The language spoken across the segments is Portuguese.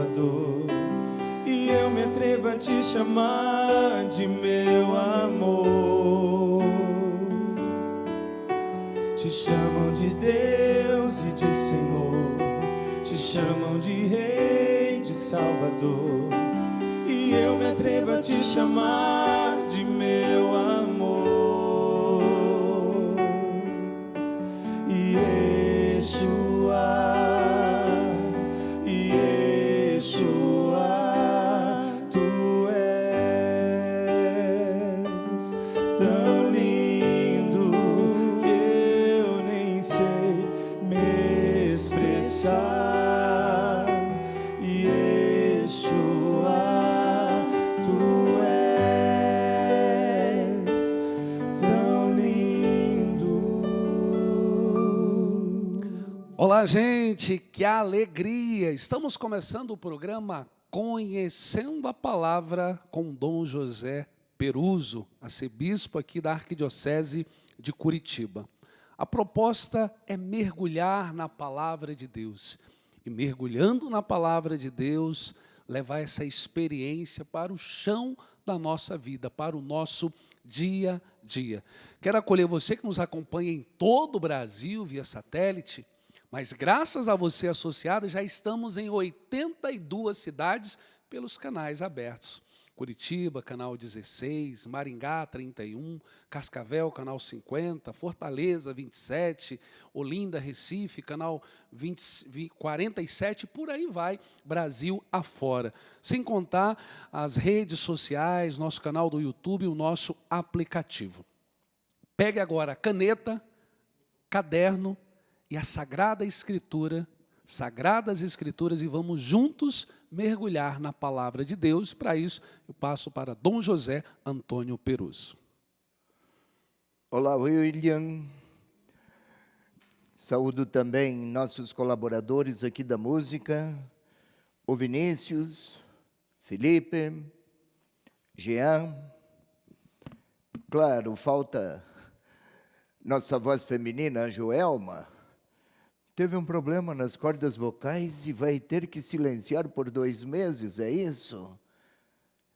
Salvador. E eu me atrevo a te chamar de meu amor. Te chamam de Deus e de Senhor, te chamam de Rei, de Salvador. E eu me atrevo a te chamar de meu amor. Yeshua, Yeshua, tu és tão lindo que eu nem sei me expressar. Yeshua, tu és tão lindo. Olá, gente, que alegria! Estamos começando o programa Conhecendo a Palavra com Dom José Peruso, arcebispo aqui da Arquidiocese de Curitiba. A proposta é mergulhar na Palavra de Deus. E mergulhando na Palavra de Deus, levar essa experiência para o chão da nossa vida, para o nosso dia a dia. Quero acolher você que nos acompanha em todo o Brasil via satélite, mas graças a você associado, já estamos em 82 cidades pelos canais abertos. Curitiba, canal 16, Maringá, 31, Cascavel, canal 50, Fortaleza, 27, Olinda, Recife, canal 47, por aí vai, Brasil afora. Sem contar as redes sociais, nosso canal do YouTube e o nosso aplicativo. Pegue agora a caneta, caderno e a Sagrada Escritura, Sagradas Escrituras, e vamos juntos mergulhar na Palavra de Deus. Para isso, eu passo para Dom José Antônio Peruso. Olá, William. Saúdo também nossos colaboradores aqui da música, o Vinícius, Felipe, Jean. Claro, falta nossa voz feminina, a Joelma. Teve um problema nas cordas vocais e vai ter que silenciar por 2 meses, é isso?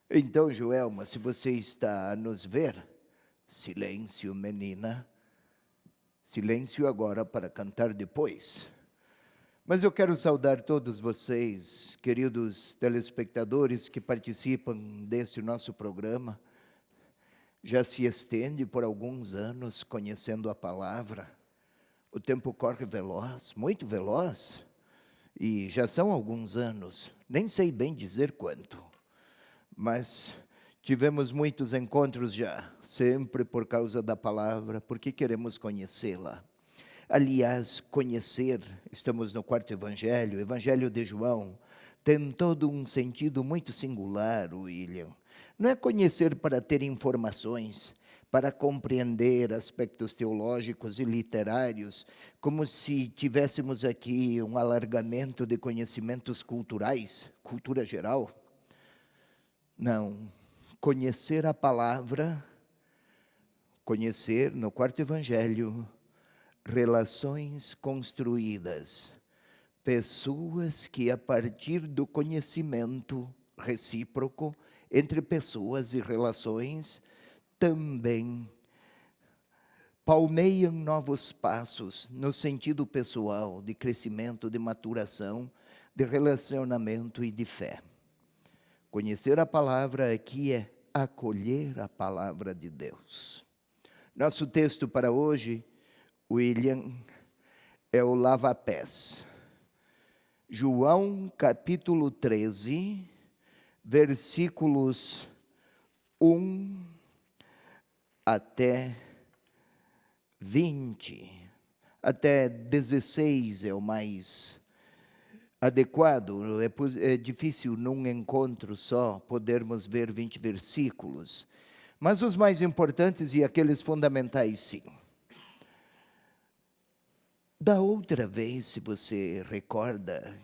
Então, Joelma, se você está a nos ver, silêncio, menina. Silêncio agora para cantar depois. Mas eu quero saudar todos vocês, queridos telespectadores que participam deste nosso programa. Já se estende por alguns anos conhecendo a palavra. O tempo corre veloz, muito veloz, e já são alguns anos, nem sei bem dizer quanto, mas tivemos muitos encontros já, sempre por causa da palavra, porque queremos conhecê-la. Aliás, conhecer, estamos no 4º Evangelho, Evangelho de João, tem todo um sentido muito singular, William. Não é conhecer para ter informações, para compreender aspectos teológicos e literários, como se tivéssemos aqui um alargamento de conhecimentos culturais, cultura geral. Não, conhecer a palavra, conhecer no 4º Evangelho, relações construídas, pessoas que a partir do conhecimento recíproco entre pessoas e relações, também palmeiam novos passos no sentido pessoal, de crescimento, de maturação, de relacionamento e de fé. Conhecer a palavra aqui é acolher a palavra de Deus. Nosso texto para hoje, William, é o lava-pés. João capítulo 13, versículos 1 até 20, até 16 é o mais adequado. É difícil num encontro só podermos ver 20 versículos, mas os mais importantes e aqueles fundamentais, sim. Da outra vez, se você recorda,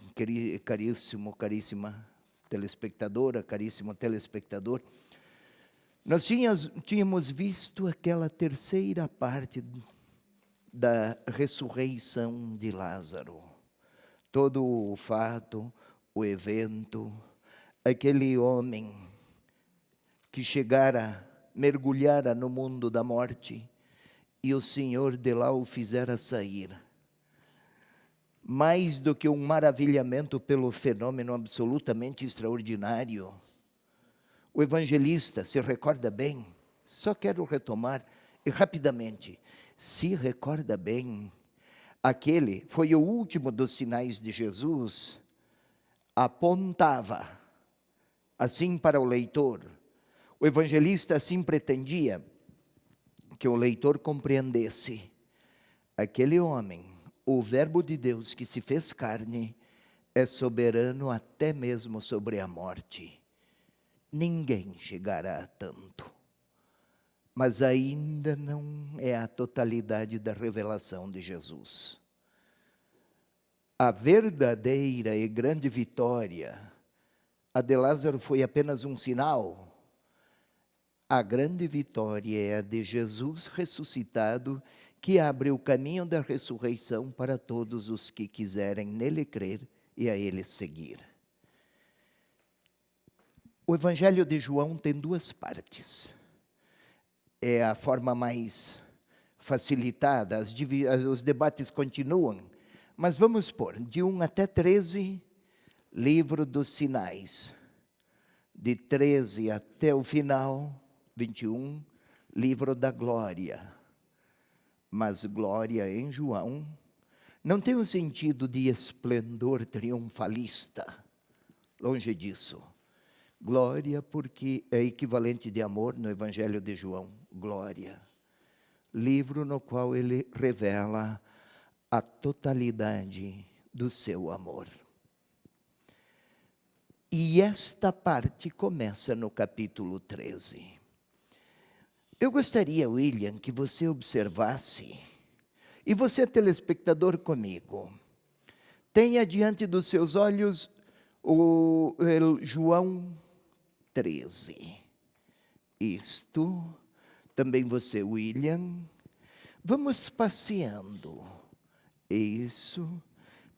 caríssimo, caríssima telespectadora, caríssimo telespectador, nós tínhamos visto aquela terceira parte da ressurreição de Lázaro. Todo o fato, o evento, aquele homem que chegara, mergulhara no mundo da morte, e o Senhor de lá o fizera sair. Mais do que um maravilhamento pelo fenômeno absolutamente extraordinário, o evangelista se recorda bem, só quero retomar e rapidamente, se recorda bem, aquele foi o último dos sinais de Jesus, apontava assim para o leitor. O evangelista assim pretendia que o leitor compreendesse: aquele homem, o Verbo de Deus que se fez carne, é soberano até mesmo sobre a morte. Ninguém chegará a tanto. Mas ainda não é a totalidade da revelação de Jesus. A verdadeira e grande vitória, a de Lázaro foi apenas um sinal. A grande vitória é a de Jesus ressuscitado, que abre o caminho da ressurreição para todos os que quiserem nele crer e a ele seguir. O Evangelho de João tem duas partes. É a forma mais facilitada, os debates continuam, mas vamos pôr de 1 até 13, livro dos sinais. De 13 até o final, 21, livro da glória. Mas glória em João não tem o sentido de esplendor triunfalista, longe disso. Glória porque é equivalente de amor no Evangelho de João, glória. Livro no qual ele revela a totalidade do seu amor. E esta parte começa no capítulo 13. Eu gostaria, William, que você observasse, e você, telespectador, comigo, tenha diante dos seus olhos o João 13. Isto, também você, William, vamos passeando. Isso,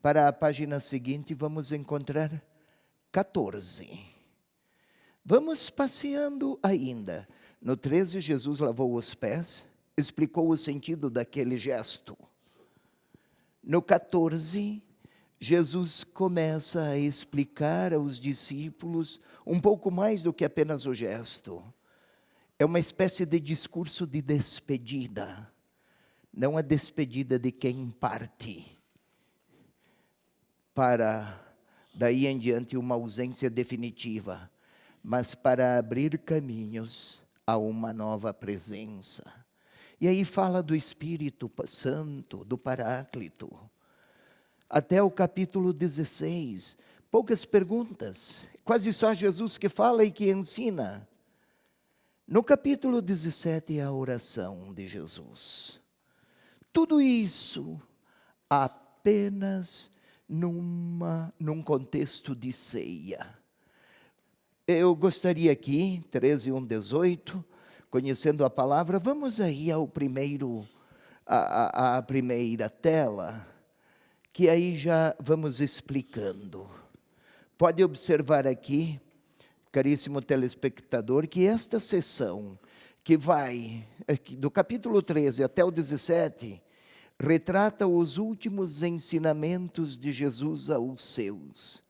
para a página seguinte vamos encontrar 14. Vamos passeando ainda. No 13, Jesus lavou os pés, explicou o sentido daquele gesto. No 14, Jesus começa a explicar aos discípulos um pouco mais do que apenas o gesto. É uma espécie de discurso de despedida. Não a despedida de quem parte, para daí em diante uma ausência definitiva, mas para abrir caminhos a uma nova presença. E aí fala do Espírito Santo, do Paráclito. Até o capítulo 16, poucas perguntas, quase só Jesus que fala e que ensina. No capítulo 17 é a oração de Jesus. Tudo isso apenas num contexto de ceia. Eu gostaria aqui, 13, 1, 18, conhecendo a palavra, vamos aí ao à primeira tela, que aí já vamos explicando. Pode observar aqui, caríssimo telespectador, que esta sessão, que vai do capítulo 13 até o 17, retrata os últimos ensinamentos de Jesus aos seus.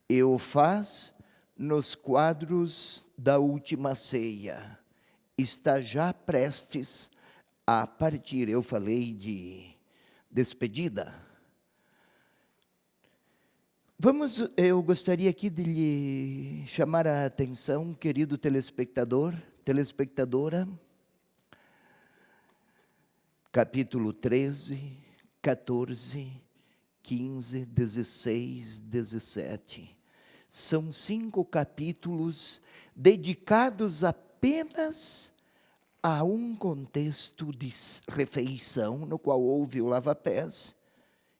E o faz nos quadros da última ceia. Está já prestes a partir. Eu falei de despedida. Eu gostaria aqui de lhe chamar a atenção, querido telespectador, telespectadora, capítulo 13, 14, 15, 16, 17. São 5 capítulos dedicados apenas a um contexto de refeição, no qual houve o lava-pés,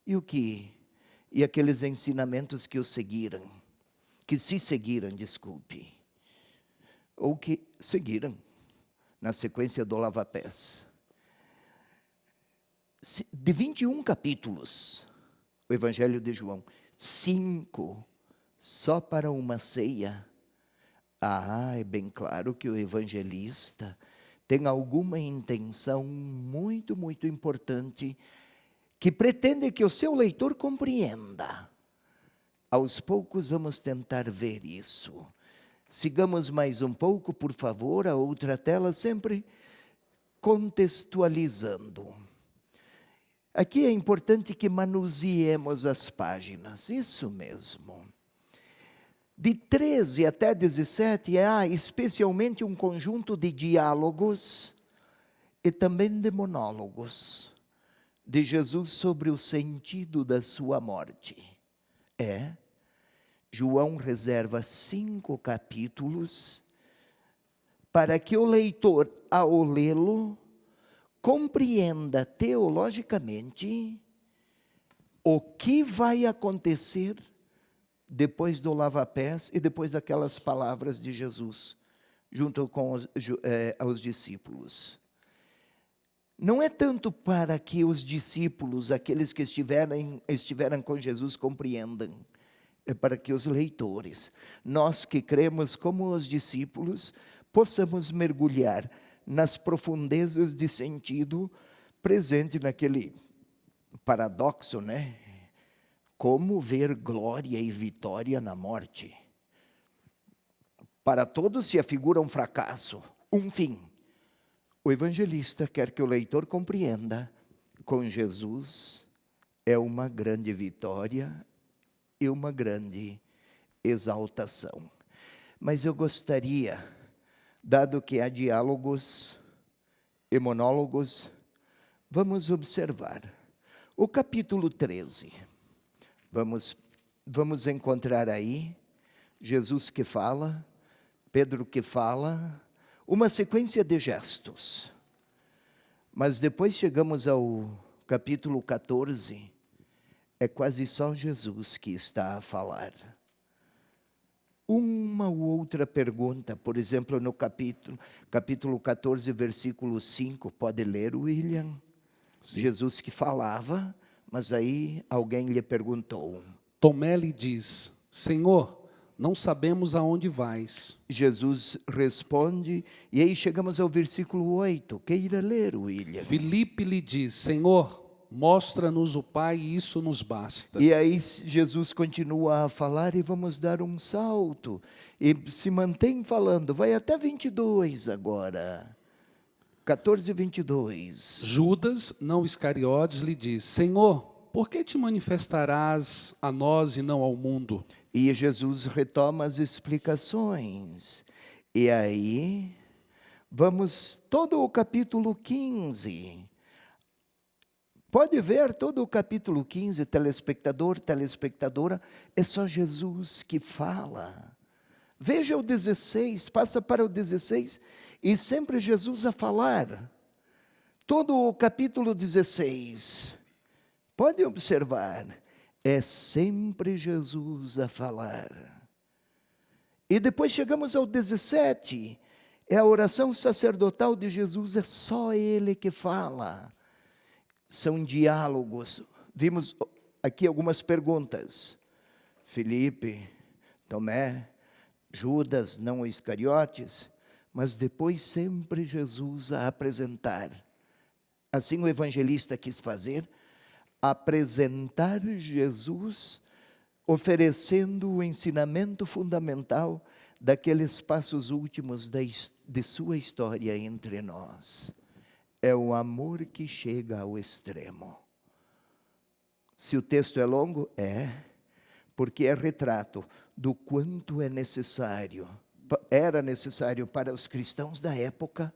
e aqueles ensinamentos que o seguiram, que se seguiram, desculpe, ou que seguiram na sequência do lava-pés. De 21 capítulos, o Evangelho de João, 5 só para uma ceia? É bem claro que o evangelista tem alguma intenção muito, muito importante, que pretende que o seu leitor compreenda. Aos poucos vamos tentar ver isso. Sigamos mais um pouco, por favor, a outra tela, sempre contextualizando. Aqui é importante que manuseemos as páginas, isso mesmo. De 13 até 17, há especialmente um conjunto de diálogos e também de monólogos de Jesus sobre o sentido da sua morte. João reserva 5 capítulos para que o leitor, ao lê-lo, compreenda teologicamente o que vai acontecer depois do lava-pés e depois daquelas palavras de Jesus, junto com aos discípulos. Não é tanto para que os discípulos, aqueles que estiveram com Jesus, compreendam, é para que os leitores, nós que cremos como os discípulos, possamos mergulhar nas profundezas de sentido presente naquele paradoxo, né? Como ver glória e vitória na morte? Para todos se afigura um fracasso, um fim. O evangelista quer que o leitor compreenda, com Jesus é uma grande vitória e uma grande exaltação. Mas eu gostaria, dado que há diálogos e monólogos, vamos observar o capítulo 13. Vamos encontrar aí Jesus que fala, Pedro que fala, uma sequência de gestos. Mas depois chegamos ao capítulo 14, é quase só Jesus que está a falar. Uma ou outra pergunta, por exemplo, no capítulo 14, versículo 5, pode ler, William? Sim. Jesus que falava, mas aí alguém lhe perguntou. Tomé lhe diz: Senhor, não sabemos aonde vais. Jesus responde, e aí chegamos ao versículo 8. Queira ler, William? Filipe lhe diz: Senhor, mostra-nos o Pai e isso nos basta. E aí Jesus continua a falar e vamos dar um salto. E se mantém falando, vai até 22 agora. 14, 22. Judas, não Iscariotes, lhe diz: Senhor, por que te manifestarás a nós e não ao mundo? E Jesus retoma as explicações. E aí, vamos todo o capítulo 15. Pode ver todo o capítulo 15, telespectador, telespectadora, é só Jesus que fala. Veja o 16, passa para o 16, e sempre Jesus a falar. Todo o capítulo 16, pode observar, é sempre Jesus a falar. E depois chegamos ao 17, é a oração sacerdotal de Jesus, é só Ele que fala. São diálogos. Vimos aqui algumas perguntas. Filipe, Tomé, Judas, não Iscariotes, mas depois sempre Jesus a apresentar. Assim o evangelista quis fazer, apresentar Jesus, oferecendo o ensinamento fundamental daqueles passos últimos de sua história entre nós. É o amor que chega ao extremo. Se o texto é longo, porque é retrato do quanto era necessário para os cristãos da época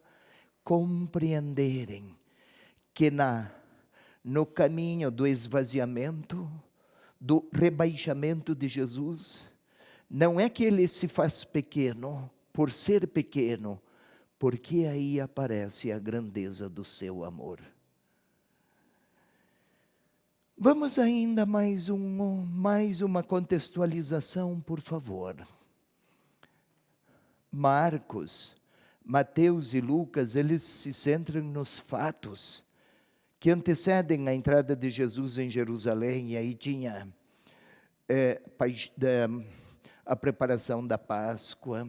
compreenderem que no caminho do esvaziamento, do rebaixamento de Jesus, não é que ele se faz pequeno por ser pequeno, porque aí aparece a grandeza do seu amor. Vamos ainda mais uma contextualização, por favor. Marcos, Mateus e Lucas, eles se centram nos fatos que antecedem a entrada de Jesus em Jerusalém, e aí tinha a preparação da Páscoa,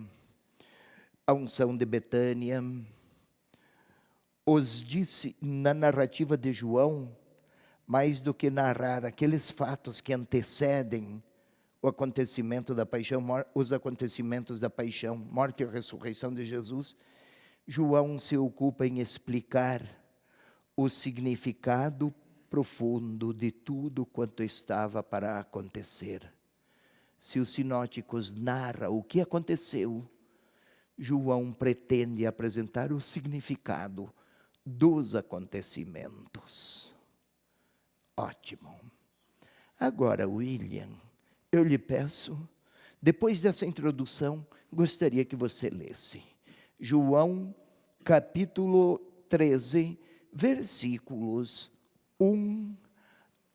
a unção de Betânia. Os disse na narrativa de João, mais do que narrar aqueles fatos que antecedem o acontecimento da paixão, os acontecimentos da paixão, morte e ressurreição de Jesus, João se ocupa em explicar o significado profundo de tudo quanto estava para acontecer. Se os sinóticos narram o que aconteceu, João pretende apresentar o significado dos acontecimentos. Ótimo. Agora, William, eu lhe peço, depois dessa introdução, gostaria que você lesse João, capítulo 13, versículos 1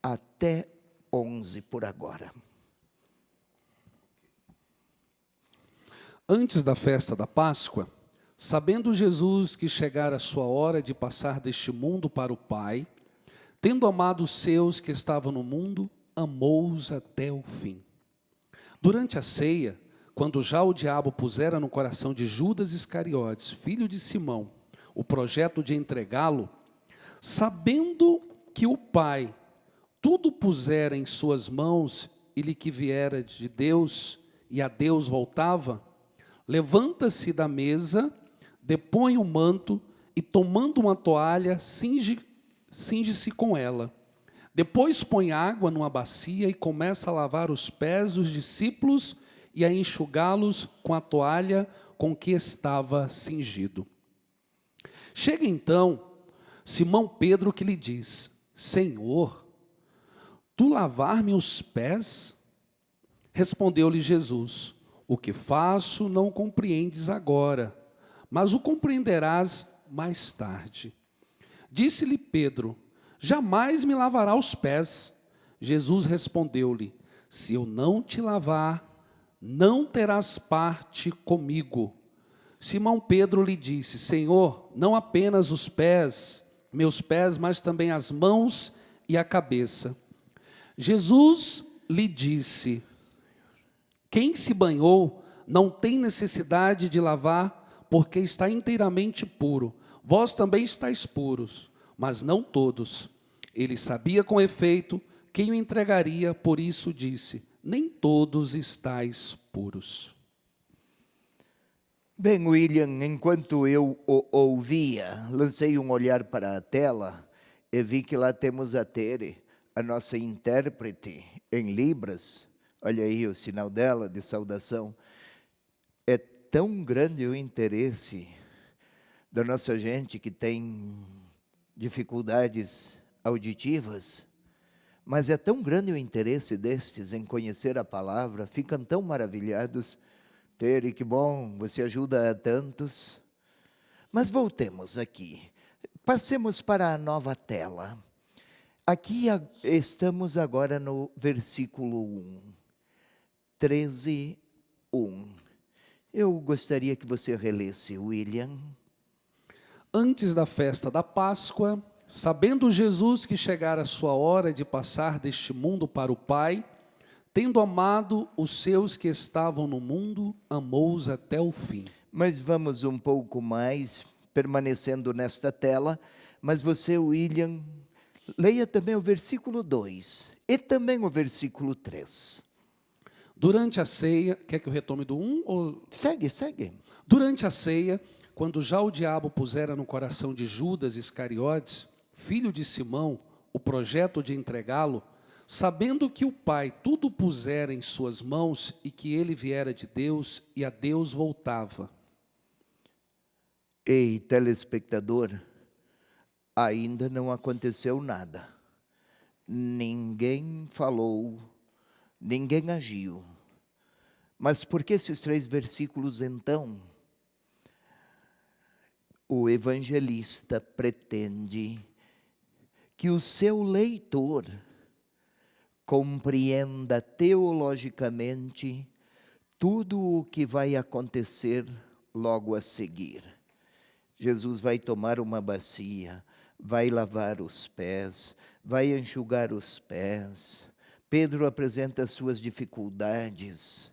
até 11 por agora. Antes da festa da Páscoa, sabendo Jesus que chegara a sua hora de passar deste mundo para o Pai, tendo amado os seus que estavam no mundo, amou-os até o fim. Durante a ceia, quando já o diabo pusera no coração de Judas Iscariotes, filho de Simão, o projeto de entregá-lo, sabendo que o Pai tudo pusera em suas mãos e lhe que viera de Deus e a Deus voltava, levanta-se da mesa, depõe o manto e, tomando uma toalha, cinge-se com ela. Depois põe água numa bacia e começa a lavar os pés dos discípulos e a enxugá-los com a toalha com que estava cingido. Chega então Simão Pedro, que lhe diz: Senhor, tu lavar-me os pés? Respondeu-lhe Jesus: o que faço não compreendes agora, mas o compreenderás mais tarde. Disse-lhe Pedro: jamais me lavará os pés. Jesus respondeu-lhe: se eu não te lavar, não terás parte comigo. Simão Pedro lhe disse: Senhor, não apenas os pés, meus pés, mas também as mãos e a cabeça. Jesus lhe disse: quem se banhou não tem necessidade de lavar, porque está inteiramente puro. Vós também estáis puros, mas não todos. Ele sabia com efeito quem o entregaria, por isso disse: nem todos estáis puros. Bem, William, enquanto eu o ouvia, lancei um olhar para a tela e vi que lá temos a Tere, a nossa intérprete em Libras. Olha aí o sinal dela de saudação. É tão grande o interesse da nossa gente que tem dificuldades auditivas, mas é tão grande o interesse destes em conhecer a palavra, ficam tão maravilhados. Tere, que bom, você ajuda a tantos. Mas voltemos aqui, passemos para a nova tela. Aqui estamos agora no versículo 1, 13, 1. Eu gostaria que você relesse, William. Antes da festa da Páscoa, sabendo Jesus que chegara a sua hora de passar deste mundo para o Pai, tendo amado os seus que estavam no mundo, amou-os até o fim. Mas vamos um pouco mais, permanecendo nesta tela, mas você, William, leia também o versículo 2 e também o versículo 3. Durante a ceia, quer que eu retome do 1? Ou... Segue. Durante a ceia, quando já o diabo pusera no coração de Judas Iscariotes, filho de Simão, o projeto de entregá-lo, sabendo que o Pai tudo pusera em suas mãos e que ele viera de Deus e a Deus voltava. Ei, telespectador, ainda não aconteceu nada. Ninguém falou, ninguém agiu. Mas por que esses 3 versículos então? O evangelista pretende que o seu leitor compreenda teologicamente tudo o que vai acontecer logo a seguir. Jesus vai tomar uma bacia, vai lavar os pés, vai enxugar os pés. Pedro apresenta suas dificuldades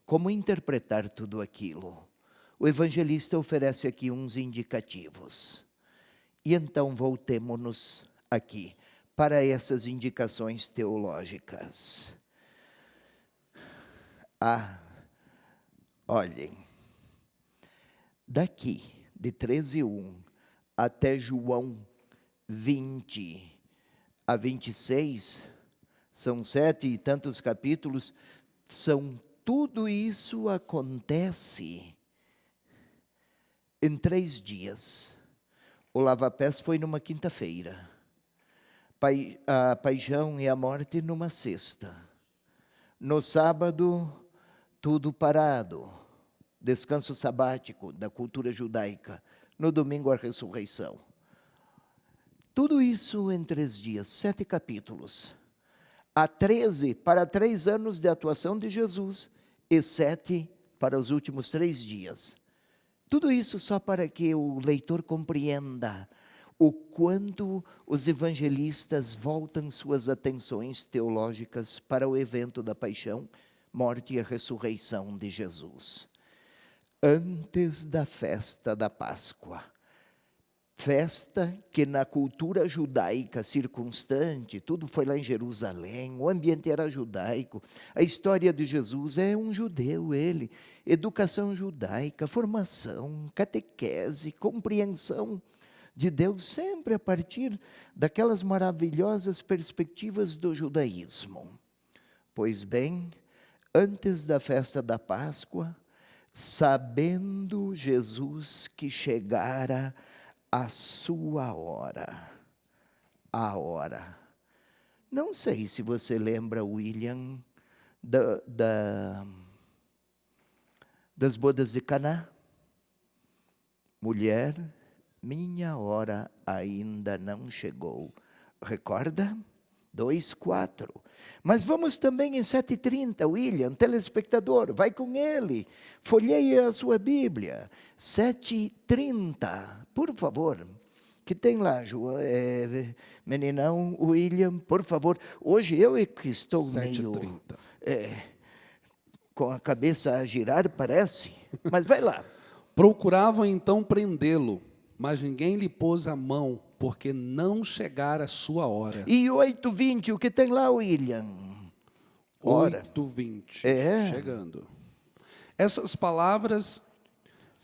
como interpretar tudo aquilo. O evangelista oferece aqui uns indicativos. E então voltemo-nos aqui para essas indicações teológicas. Olhem, daqui de 13:1 até João 20 a 26, são 7 e tantos capítulos, tudo isso acontece em 3 dias. O lava-pés foi numa quinta-feira, a paixão e a morte numa sexta. No sábado, tudo parado, descanso sabático da cultura judaica. No domingo, a ressurreição. Tudo isso em 3 dias, 7 capítulos. Há 13 para 3 anos de atuação de Jesus e 7 para os últimos 3 dias. Tudo isso só para que o leitor compreenda o quanto os evangelistas voltam suas atenções teológicas para o evento da paixão, morte e ressurreição de Jesus. Antes da festa da Páscoa. Festa que na cultura judaica circunstante, tudo foi lá em Jerusalém, o ambiente era judaico, a história de Jesus é um judeu ele, educação judaica, formação, catequese, compreensão de Deus sempre a partir daquelas maravilhosas perspectivas do judaísmo. Pois bem, antes da festa da Páscoa, sabendo Jesus que chegara a sua hora, a hora. Não sei se você lembra, William, das bodas de Caná. Mulher, minha hora ainda não chegou. Recorda? 2:4. Mas vamos também em 7:30, William, telespectador, vai com ele, folheie a sua Bíblia. 7:30, por favor. Que tem lá, João, meninão, William, por favor. Hoje eu é que estou 7:30. com a cabeça a girar, parece, mas vai lá. Procuravam então prendê-lo, mas ninguém lhe pôs a mão, porque não chegara a sua hora. E 8:20, o que tem lá, William? 8:20, chegando. Essas palavras,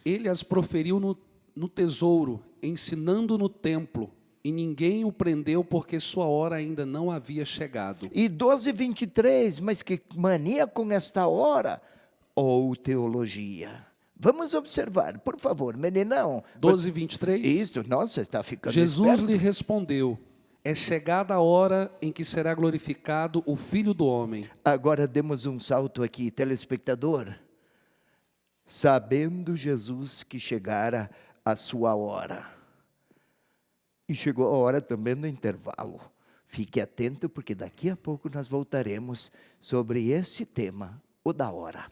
ele as proferiu no tesouro, ensinando no templo, e ninguém o prendeu, porque sua hora ainda não havia chegado. E 12:23, mas que mania com esta hora? Ou teologia? Vamos observar, por favor, meninão. 12:23. Isso, nossa, está ficando Jesus esperto. lhe respondeu: é chegada a hora em que será glorificado o Filho do Homem. Agora demos um salto aqui, telespectador. Sabendo Jesus que chegara a sua hora. E chegou a hora também do intervalo. Fique atento, porque daqui a pouco nós voltaremos sobre este tema, o da hora.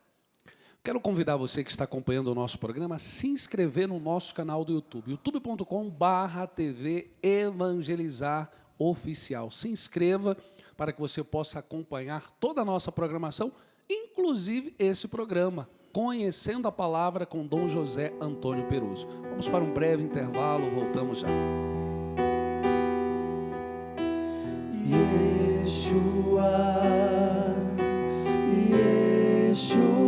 Quero convidar você que está acompanhando o nosso programa a se inscrever no nosso canal do YouTube, youtube.com/TV Evangelizar Oficial. Se inscreva para que você possa acompanhar toda a nossa programação, inclusive esse programa, Conhecendo a Palavra com Dom José Antônio Peruso. Vamos para um breve intervalo, voltamos já. Yeshua, Yeshua.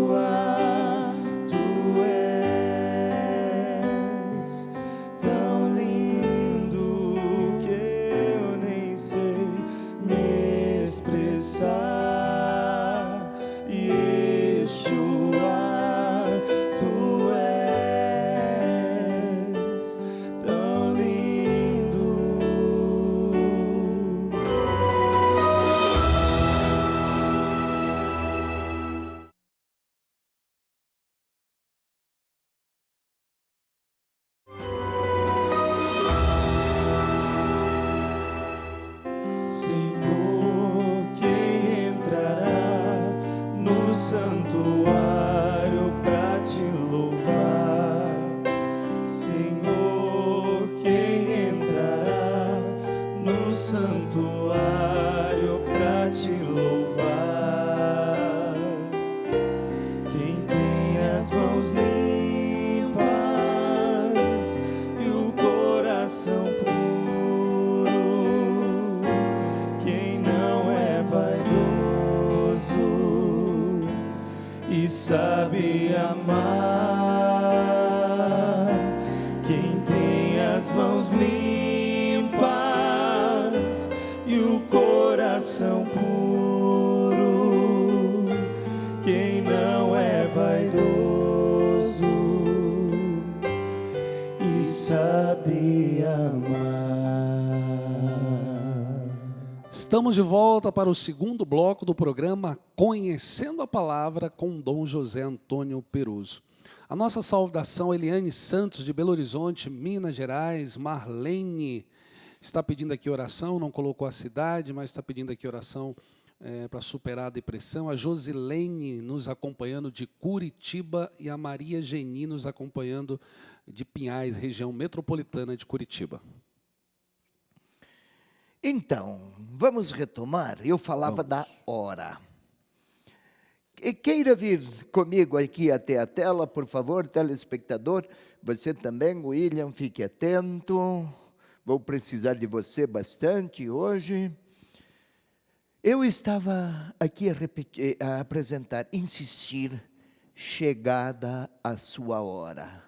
as mãos limpas e o coração puro, quem não é vaidoso e sabe amar, quem tem as mãos limpas e o coração puro, quem não é vaidoso e sabe amar. Estamos de volta para o segundo bloco do programa Conhecendo a Palavra com Dom José Antônio Peruso. A nossa saudação, Eliane Santos, de Belo Horizonte, Minas Gerais. Marlene está pedindo aqui oração, não colocou a cidade, mas está pedindo aqui oração para superar a depressão. A Josilene nos acompanhando de Curitiba e a Maria Geni nos acompanhando de Pinhais, região metropolitana de Curitiba. Então, vamos retomar. Eu falava da hora. E queira vir comigo aqui até a tela, por favor, telespectador. Você também, William, fique atento. Vou precisar de você bastante hoje. Eu estava aqui a apresentar, insistir, chegada a sua hora.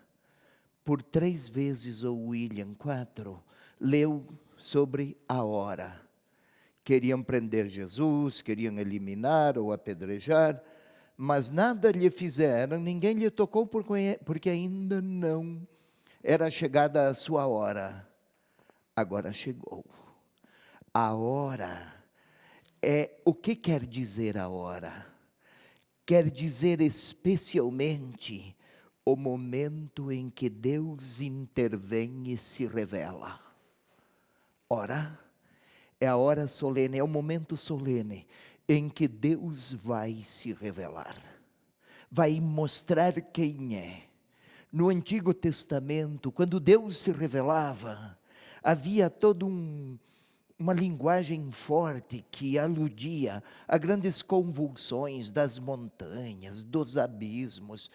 Por 3 vezes, o William, 4, leu sobre a hora. Queriam prender Jesus, queriam eliminar ou apedrejar, mas nada lhe fizeram, ninguém lhe tocou porque ainda não era chegada a sua hora. Agora chegou. A hora o que quer dizer a hora? Quer dizer especialmente o momento em que Deus intervém e se revela. Hora é a hora solene, é o momento solene em que Deus vai se revelar, vai mostrar quem é. No Antigo Testamento, quando Deus se revelava, havia toda uma linguagem forte que aludia a grandes convulsões das montanhas, dos abismos,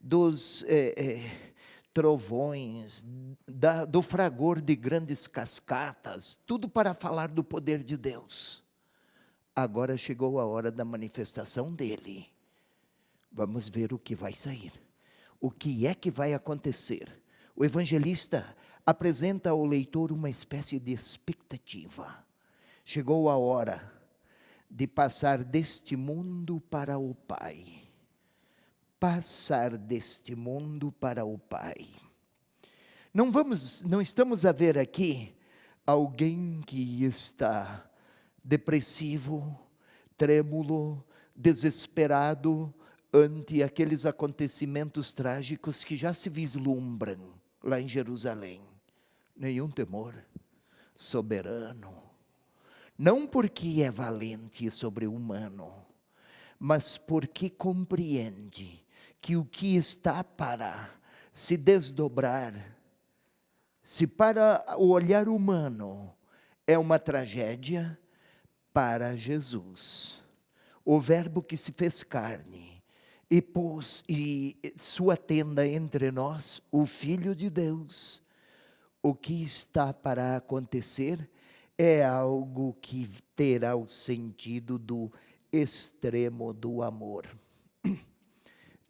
dos trovões, do fragor de grandes cascatas, tudo para falar do poder de Deus. Agora chegou a hora da manifestação dele. Vamos ver o que vai sair. O que é que vai acontecer? O evangelista apresenta ao leitor uma espécie de expectativa. Chegou a hora de passar deste mundo para o Pai. Passar deste mundo para o Pai. Não estamos a ver aqui alguém que está depressivo, trêmulo, desesperado ante aqueles acontecimentos trágicos que já se vislumbram lá em Jerusalém. Nenhum temor, soberano. Não porque é valente e sobre-humano, mas porque compreende que o que está para se desdobrar, se para o olhar humano é uma tragédia, para Jesus, o Verbo que se fez carne e pôs sua tenda entre nós, o Filho de Deus, o que está para acontecer é algo que terá o sentido do extremo do amor.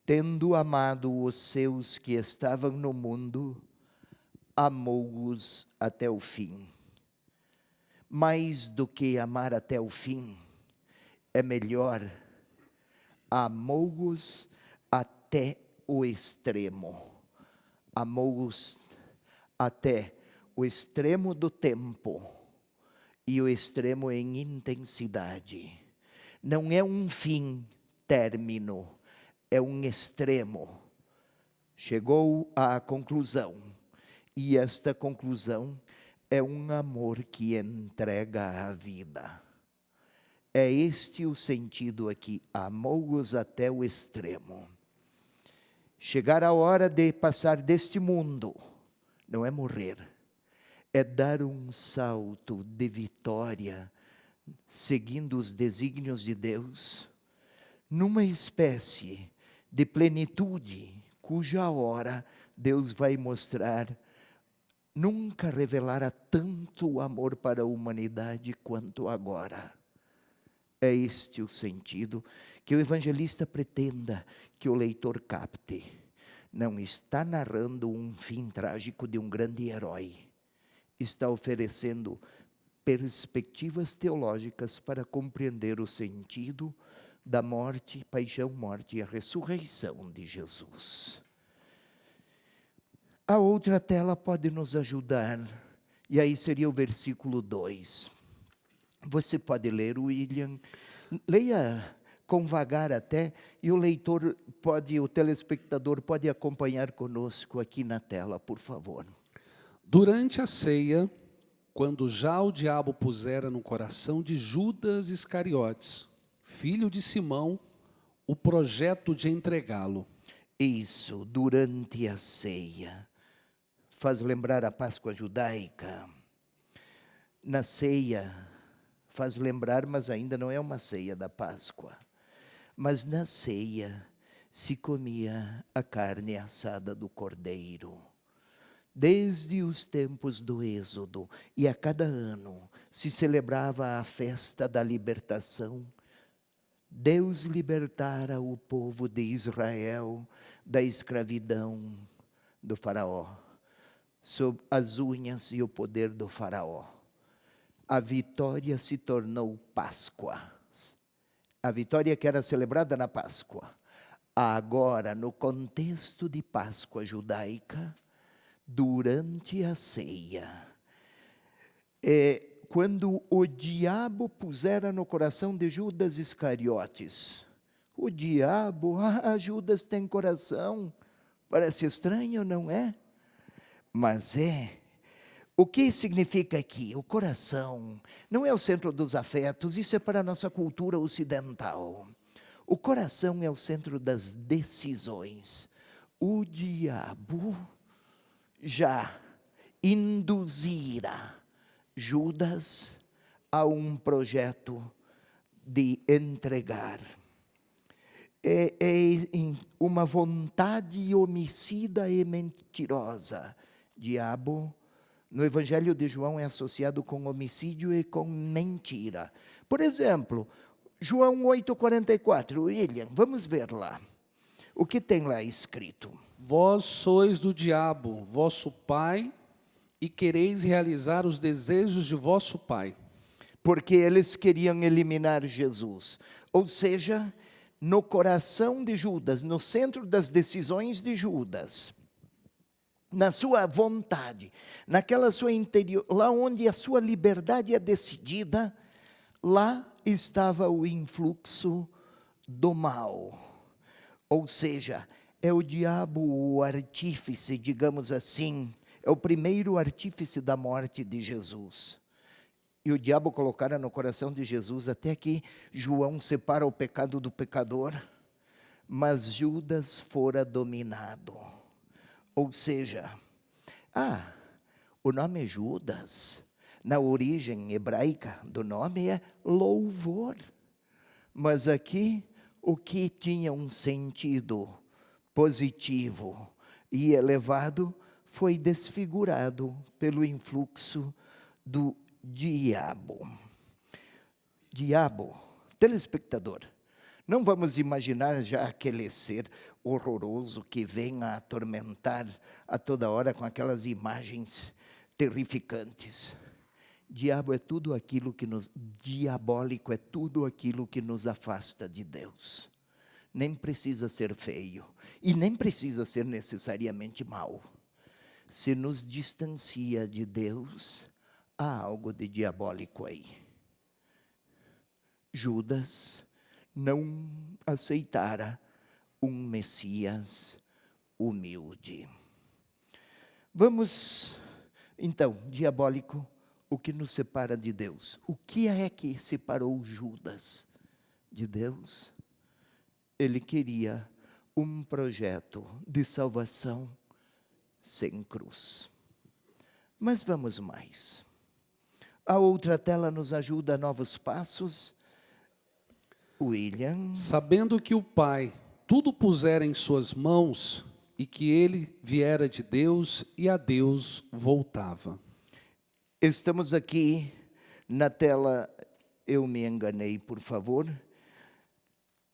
Tendo amado os seus que estavam no mundo, amou-os até o fim. Mais do que amar até o fim, é melhor, amou-os até o extremo. Amou-os até o extremo do tempo e o extremo em intensidade. Não é um fim, término, é um extremo. Chegou à conclusão, e esta conclusão é um amor que entrega a vida. É este o sentido aqui, amou-os até o extremo. Chegar a hora de passar deste mundo, não é morrer, é dar um salto de vitória, seguindo os desígnios de Deus, numa espécie de plenitude, cuja hora Deus vai mostrar, nunca revelara tanto amor para a humanidade quanto agora. É este o sentido que o evangelista pretenda que o leitor capte. Não está narrando um fim trágico de um grande herói. Está oferecendo perspectivas teológicas para compreender o sentido da morte, paixão, morte e a ressurreição de Jesus. A outra tela pode nos ajudar, e aí seria o versículo 2. Você pode ler, William, leia com vagar até, e o telespectador pode acompanhar conosco aqui na tela, por favor. Durante a ceia, quando já o diabo pusera no coração de Judas Iscariotes, filho de Simão, o projeto de entregá-lo. Isso, durante a ceia. Faz lembrar a Páscoa judaica. Na ceia, faz lembrar, mas ainda não é uma ceia da Páscoa. Mas na ceia se comia a carne assada do cordeiro. Desde os tempos do Êxodo, e a cada ano se celebrava a festa da libertação. Deus libertara o povo de Israel da escravidão do faraó, sob as unhas e o poder do faraó. A vitória se tornou Páscoa. A vitória que era celebrada na Páscoa. Agora, no contexto de Páscoa judaica, durante a ceia, quando o diabo pusera no coração de Judas Iscariotes, o diabo, Judas tem coração, parece estranho, não é? Mas é. O que significa aqui? O coração não é o centro dos afetos, isso é para a nossa cultura ocidental. O coração é o centro das decisões. O diabo já induzira Judas a um projeto de entregar. É uma vontade homicida e mentirosa. Diabo, no Evangelho de João, é associado com homicídio e com mentira. Por exemplo, João 8,44, William, vamos ver lá. O que tem lá escrito? Vós sois do diabo, vosso pai, e quereis realizar os desejos de vosso pai. Porque eles queriam eliminar Jesus. Ou seja, no coração de Judas, no centro das decisões de Judas, na sua vontade, naquela sua interior, lá onde a sua liberdade é decidida, lá estava o influxo do mal. Ou seja, é o diabo o artífice, digamos assim, é o primeiro artífice da morte de Jesus. E o diabo colocara no coração de Jesus, até que João separa o pecado do pecador, mas Judas fora dominado. Ou seja, o nome Judas, na origem hebraica do nome é louvor. Mas aqui, o que tinha um sentido positivo e elevado, foi desfigurado pelo influxo do diabo. Diabo, telespectador, não vamos imaginar já aquele ser horroroso que vem a atormentar a toda hora com aquelas imagens terrificantes. Diabo é tudo aquilo que diabólico é tudo aquilo que nos afasta de Deus. Nem precisa ser feio e nem precisa ser necessariamente mau. Se nos distancia de Deus, há algo de diabólico aí. Judas não aceitara um Messias humilde. Vamos, então, diabólico, o que nos separa de Deus? O que é que separou Judas de Deus? Ele queria um projeto de salvação sem cruz. Mas vamos mais. A outra tela nos ajuda a novos passos. William. Sabendo que o Pai tudo pusera em suas mãos e que ele viera de Deus e a Deus voltava. Estamos aqui na tela, eu me enganei, por favor.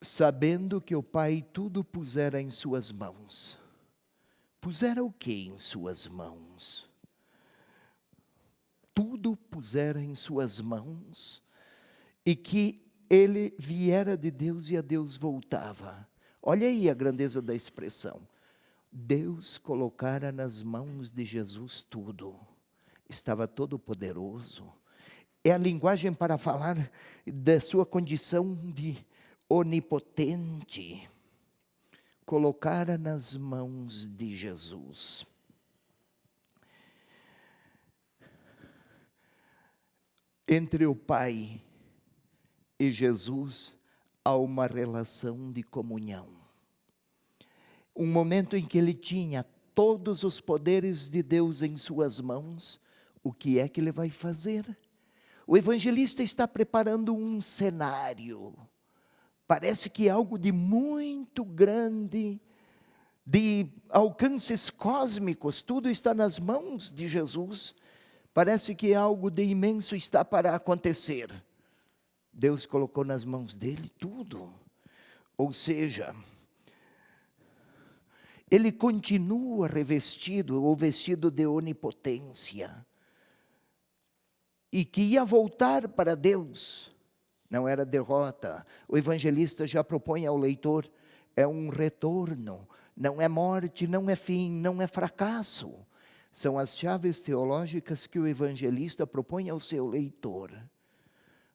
Sabendo que o Pai tudo pusera em suas mãos. Pusera o que em suas mãos? Tudo pusera em suas mãos e que ele viera de Deus e a Deus voltava. Olha aí a grandeza da expressão. Deus colocara nas mãos de Jesus tudo. Estava todo poderoso. É a linguagem para falar da sua condição de onipotente. Colocara nas mãos de Jesus. Entre o Pai e Jesus há uma relação de comunhão. Um momento em que ele tinha todos os poderes de Deus em suas mãos, o que é que ele vai fazer? O evangelista está preparando um cenário. Parece que é algo de muito grande, de alcances cósmicos, tudo está nas mãos de Jesus. Parece que algo de imenso está para acontecer. Deus colocou nas mãos dele tudo. Ou seja, ele continua revestido, ou vestido de onipotência. E que ia voltar para Deus. Não era derrota. O evangelista já propõe ao leitor, é um retorno. Não é morte, não é fim, não é fracasso. São as chaves teológicas que o evangelista propõe ao seu leitor.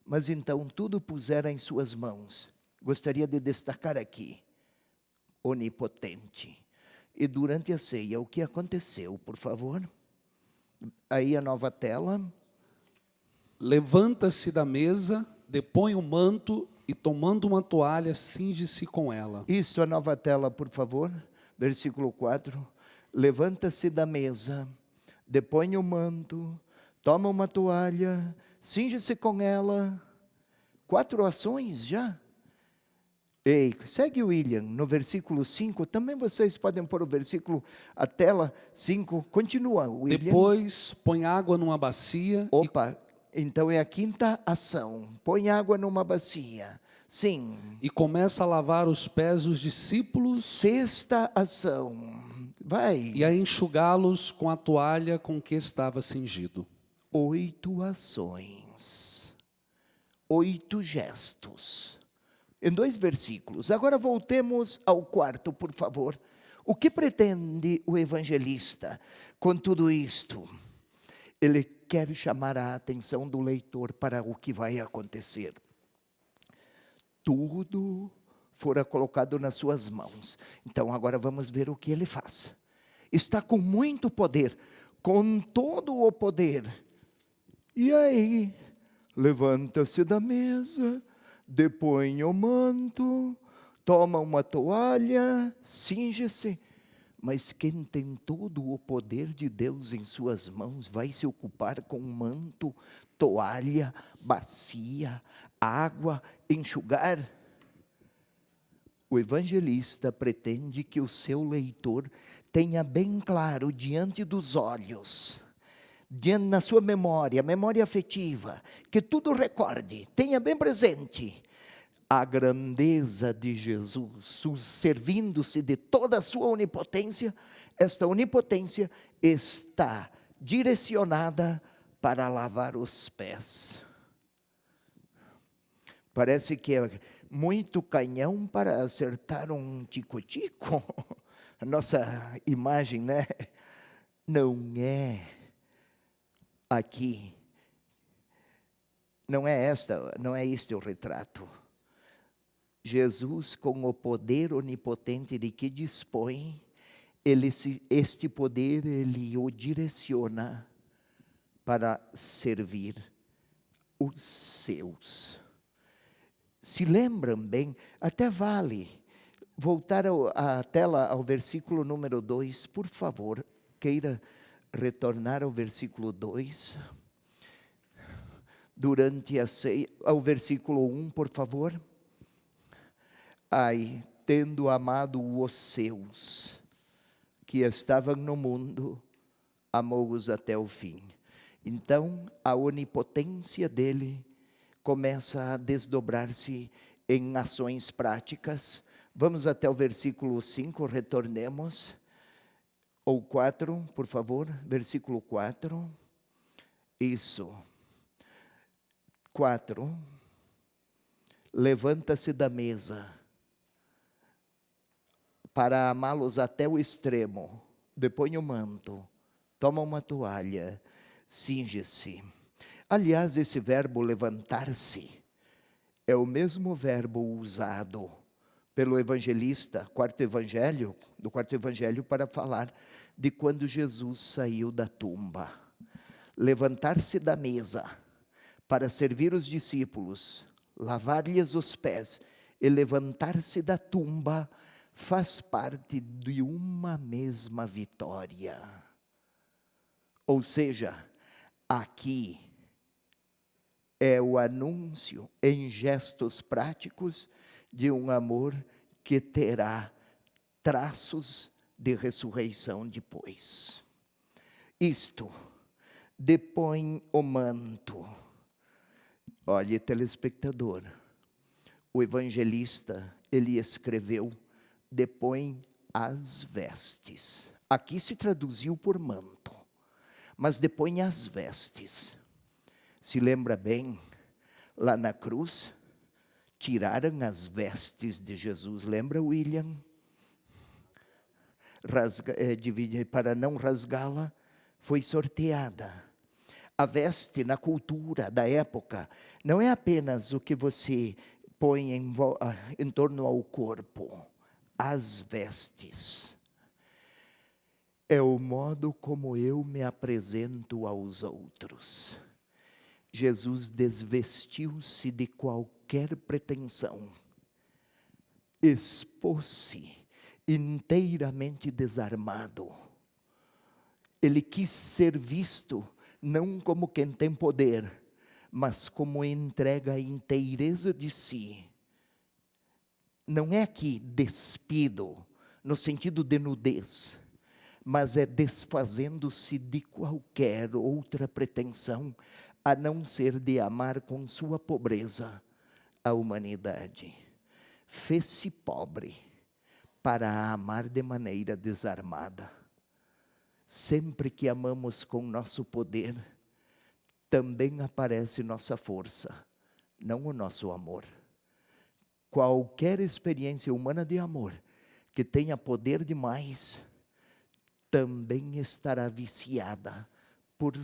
Mas então tudo pusera em suas mãos. Gostaria de destacar aqui, onipotente. E durante a ceia, o que aconteceu, por favor? Aí a nova tela. Levanta-se da mesa, depõe o manto e tomando uma toalha, cinge-se com ela. Isso, a nova tela, por favor. Versículo 4. Levanta-se da mesa, depõe o manto, toma uma toalha, cinge-se com ela. 4 ações já. Ei, segue o William, no versículo 5, também vocês podem pôr o versículo, a tela 5, continua, William. Depois, põe água numa bacia. Opa, então é a 5ª ação, põe água numa bacia, sim. E começa a lavar os pés dos discípulos. 6ª ação, vai. E a enxugá-los com a toalha com que estava cingido. 8 ações, 8 gestos. Em 2 versículos. Agora voltemos ao 4, por favor. O que pretende o evangelista com tudo isto? Ele quer chamar a atenção do leitor para o que vai acontecer. Tudo fora colocado nas suas mãos. Então agora vamos ver o que ele faz. Está com muito poder, com todo o poder. E aí, levanta-se da mesa, depõe o manto, toma uma toalha, cinge-se. Mas quem tem todo o poder de Deus em suas mãos vai se ocupar com manto, toalha, bacia, água, enxugar? O evangelista pretende que o seu leitor tenha bem claro diante dos olhos, na sua memória, memória afetiva, que tudo recorde, tenha bem presente a grandeza de Jesus, servindo-se de toda a sua onipotência. Esta onipotência está direcionada para lavar os pés. Parece que é muito canhão para acertar um tico-tico. A nossa imagem, né? Não é aqui. Não é este o retrato. Jesus, com o poder onipotente de que dispõe, este poder ele o direciona para servir os seus. Se lembram bem, até vale voltar a tela ao versículo número 2, por favor, queira retornar ao versículo 2. Durante a ceia, ao versículo 1, por favor. Ai, tendo amado os seus, que estavam no mundo, amou-os até o fim. Então, a onipotência dele começa a desdobrar-se em ações práticas. Vamos até o versículo 5, retornemos. Ou 4, por favor, versículo 4. Isso. 4. Levanta-se da mesa para amá-los até o extremo. Depõe o manto, toma uma toalha, cinge-se. Aliás, esse verbo levantar-se é o mesmo verbo usado pelo evangelista, do quarto evangelho, para falar de quando Jesus saiu da tumba. Levantar-se da mesa para servir os discípulos, lavar-lhes os pés e levantar-se da tumba faz parte de uma mesma vitória. Ou seja, aqui é o anúncio em gestos práticos de um amor que terá traços de ressurreição depois. Isto, depõe o manto. Olhe, telespectador, o evangelista, ele escreveu, depõe as vestes. Aqui se traduziu por manto, mas depõe as vestes. Se lembra bem, lá na cruz, tiraram as vestes de Jesus. Lembra, William? Para não rasgá-la, foi sorteada. A veste, na cultura da época, não é apenas o que você põe em torno ao corpo. As vestes é o modo como eu me apresento aos outros. Jesus desvestiu-se de qualquer pretensão, expôs-se inteiramente desarmado. Ele quis ser visto não como quem tem poder, mas como entrega a inteireza de si. Não é aqui despido, no sentido de nudez, mas é desfazendo-se de qualquer outra pretensão, a não ser de amar com sua pobreza a humanidade. Fez-se pobre para amar de maneira desarmada. Sempre que amamos com nosso poder, também aparece nossa força, não o nosso amor. Qualquer experiência humana de amor que tenha poder demais, também estará viciada por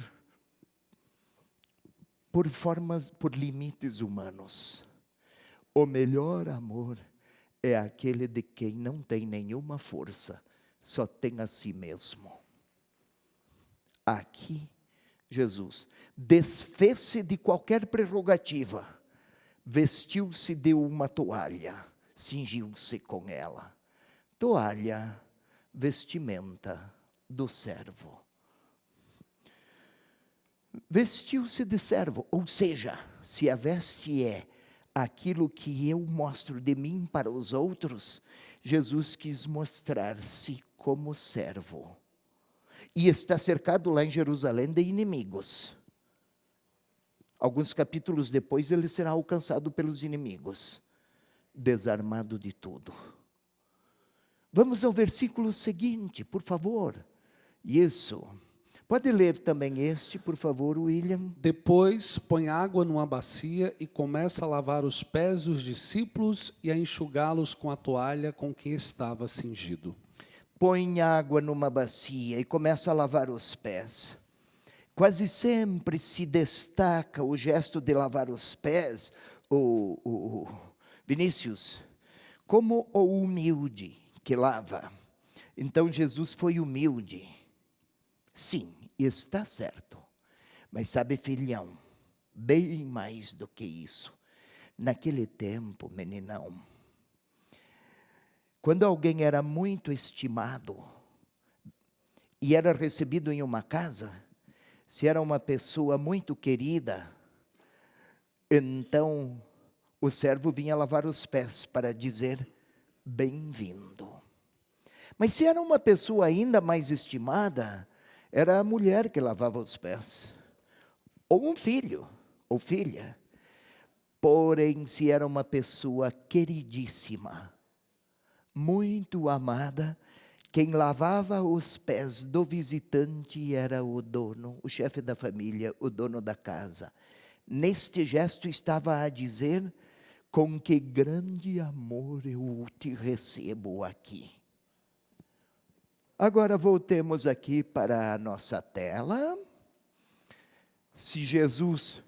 limites humanos. O melhor amor é aquele de quem não tem nenhuma força, só tem a si mesmo. Aqui, Jesus desfez-se de qualquer prerrogativa, vestiu-se de uma toalha, cingiu-se com ela. Toalha, vestimenta do servo. Vestiu-se de servo, ou seja, se a veste é aquilo que eu mostro de mim para os outros, Jesus quis mostrar-se como servo. E está cercado lá em Jerusalém de inimigos. Alguns capítulos depois ele será alcançado pelos inimigos, desarmado de tudo. Vamos ao versículo seguinte, por favor. Isso. Pode ler também este, por favor, William. Depois põe água numa bacia e começa a lavar os pés dos discípulos e a enxugá-los com a toalha com que estava cingido. Põe água numa bacia e começa a lavar os pés. Quase sempre se destaca o gesto de lavar os pés, Vinícius, como o humilde que lava. Então Jesus foi humilde. Sim, está certo. Mas sabe, filhão, bem mais do que isso. Naquele tempo, meninão, quando alguém era muito estimado e era recebido em uma casa, se era uma pessoa muito querida, então o servo vinha lavar os pés para dizer: bem-vindo. Mas se era uma pessoa ainda mais estimada, era a mulher que lavava os pés, ou um filho, ou filha. Porém, se era uma pessoa queridíssima, muito amada, quem lavava os pés do visitante era o dono, o chefe da família, o dono da casa. Neste gesto estava a dizer: com que grande amor eu te recebo aqui. Agora voltemos aqui para a nossa tela. Se Jesus,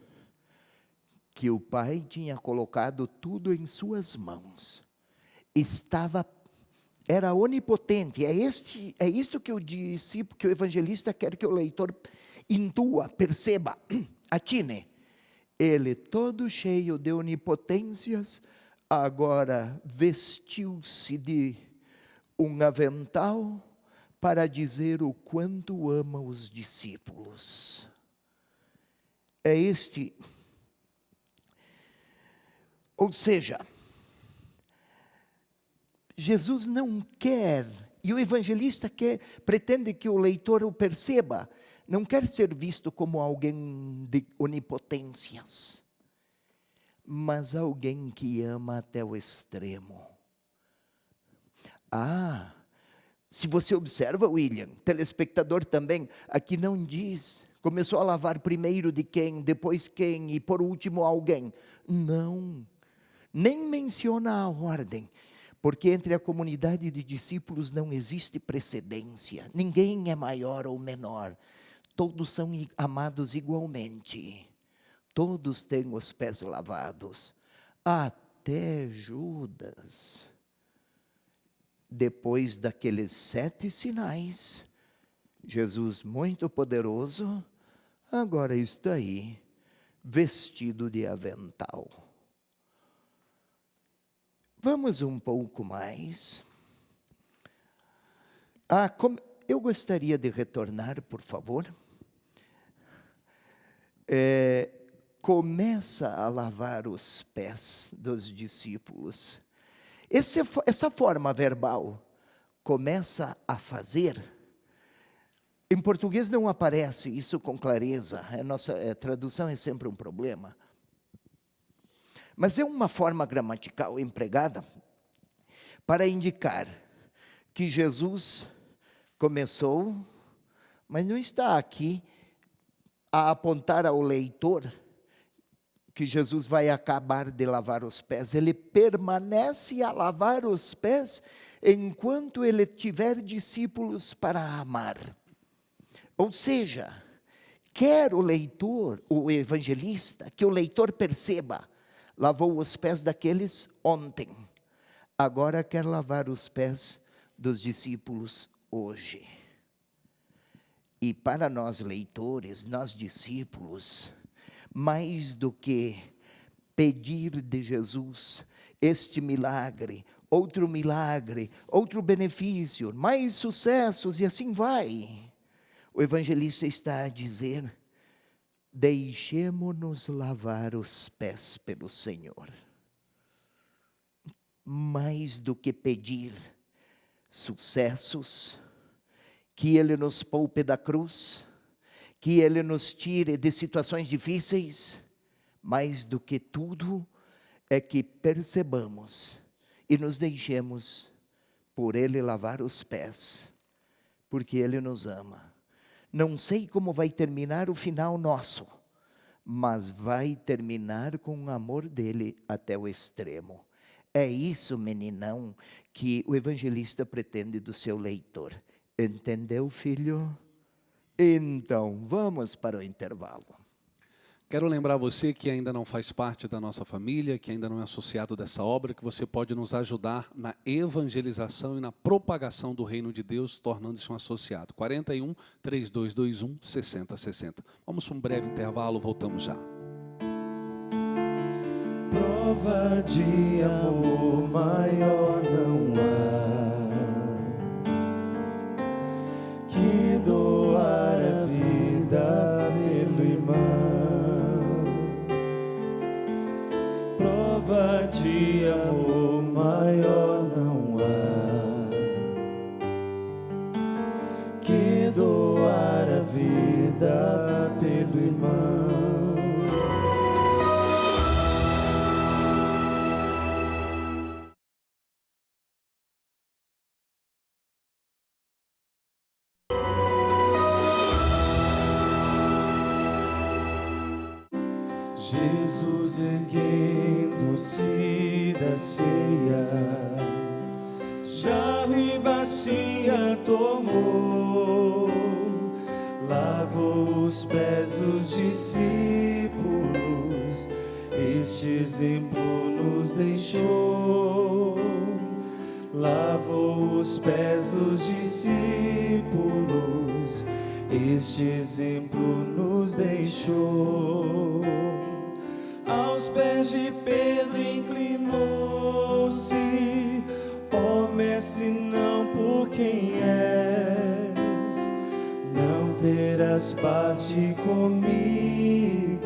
que o Pai tinha colocado tudo em suas mãos, era onipotente. É isto que eu disse, que o evangelista quer que o leitor intua, perceba, atine. Ele, todo cheio de onipotências, agora vestiu-se de um avental para dizer o quanto ama os discípulos. Ou seja, Jesus não quer, e o evangelista pretende que o leitor o perceba, não quer ser visto como alguém de onipotências, mas alguém que ama até o extremo. Se você observa, William, telespectador também, aqui não diz, começou a lavar primeiro de quem, depois quem e por último alguém. Não, nem menciona a ordem, porque entre a comunidade de discípulos não existe precedência, ninguém é maior ou menor, todos são amados igualmente, todos têm os pés lavados, até Judas. Depois daqueles 7 sinais, Jesus muito poderoso, agora está aí, vestido de avental. Vamos um pouco mais. Eu gostaria de retornar, por favor. Começa a lavar os pés dos discípulos. Essa forma verbal, começa a fazer, em português não aparece isso com clareza, a nossa tradução é sempre um problema. Mas é uma forma gramatical empregada para indicar que Jesus começou, mas não está aqui a apontar ao leitor que Jesus vai acabar de lavar os pés. Ele permanece a lavar os pés enquanto ele tiver discípulos para amar. Ou seja, quer o leitor, o evangelista, que o leitor perceba, lavou os pés daqueles ontem, agora quer lavar os pés dos discípulos hoje. E para nós leitores, nós discípulos, mais do que pedir de Jesus este milagre, outro benefício, mais sucessos e assim vai, o evangelista está a dizer: deixemo-nos lavar os pés pelo Senhor. Mais do que pedir sucessos, que Ele nos poupe da cruz, que Ele nos tire de situações difíceis, mais do que tudo, é que percebamos e nos deixemos por Ele lavar os pés, porque Ele nos ama. Não sei como vai terminar o final nosso, mas vai terminar com o amor dele até o extremo. É isso, meninão, que o evangelista pretende do seu leitor. Entendeu, filho? Então, vamos para o intervalo. Quero lembrar você que ainda não faz parte da nossa família, que ainda não é associado dessa obra, que você pode nos ajudar na evangelização e na propagação do reino de Deus, tornando-se um associado. 41 3221 6060. Vamos para um breve intervalo, voltamos já. Prova de amor maior não há que doar a vida pelo irmão. Prova de amor maior não que doar a vida pelo irmão. Jesus erguendo-se da ceia, jarro e bacia tomou, lavou os pés dos discípulos, este exemplo nos deixou. Lavou os pés dos discípulos, este exemplo nos deixou. Aos pés de Pedro inclinou-se, ó Mestre, não por quem és, não terás parte comigo,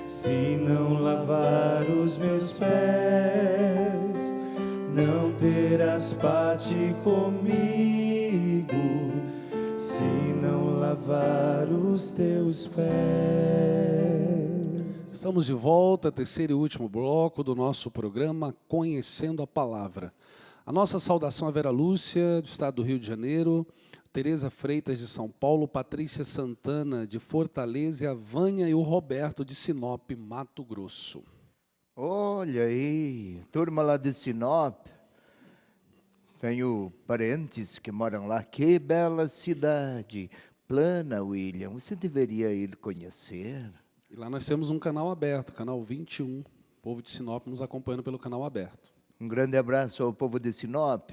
se não lavar os meus pés. Não terás parte comigo, se não lavar os teus pés. Estamos de volta, terceiro e último bloco do nosso programa Conhecendo a Palavra. A nossa saudação a Vera Lúcia, do estado do Rio de Janeiro, Tereza Freitas, de São Paulo, Patrícia Santana, de Fortaleza, e a Vânia e o Roberto, de Sinop, Mato Grosso. Olha aí, turma lá de Sinop. Tenho parentes que moram lá. Que bela cidade. Plana, William. Você deveria ir conhecer. E lá nós temos um canal aberto, canal 21. O povo de Sinop nos acompanhando pelo canal aberto. Um grande abraço ao povo de Sinop.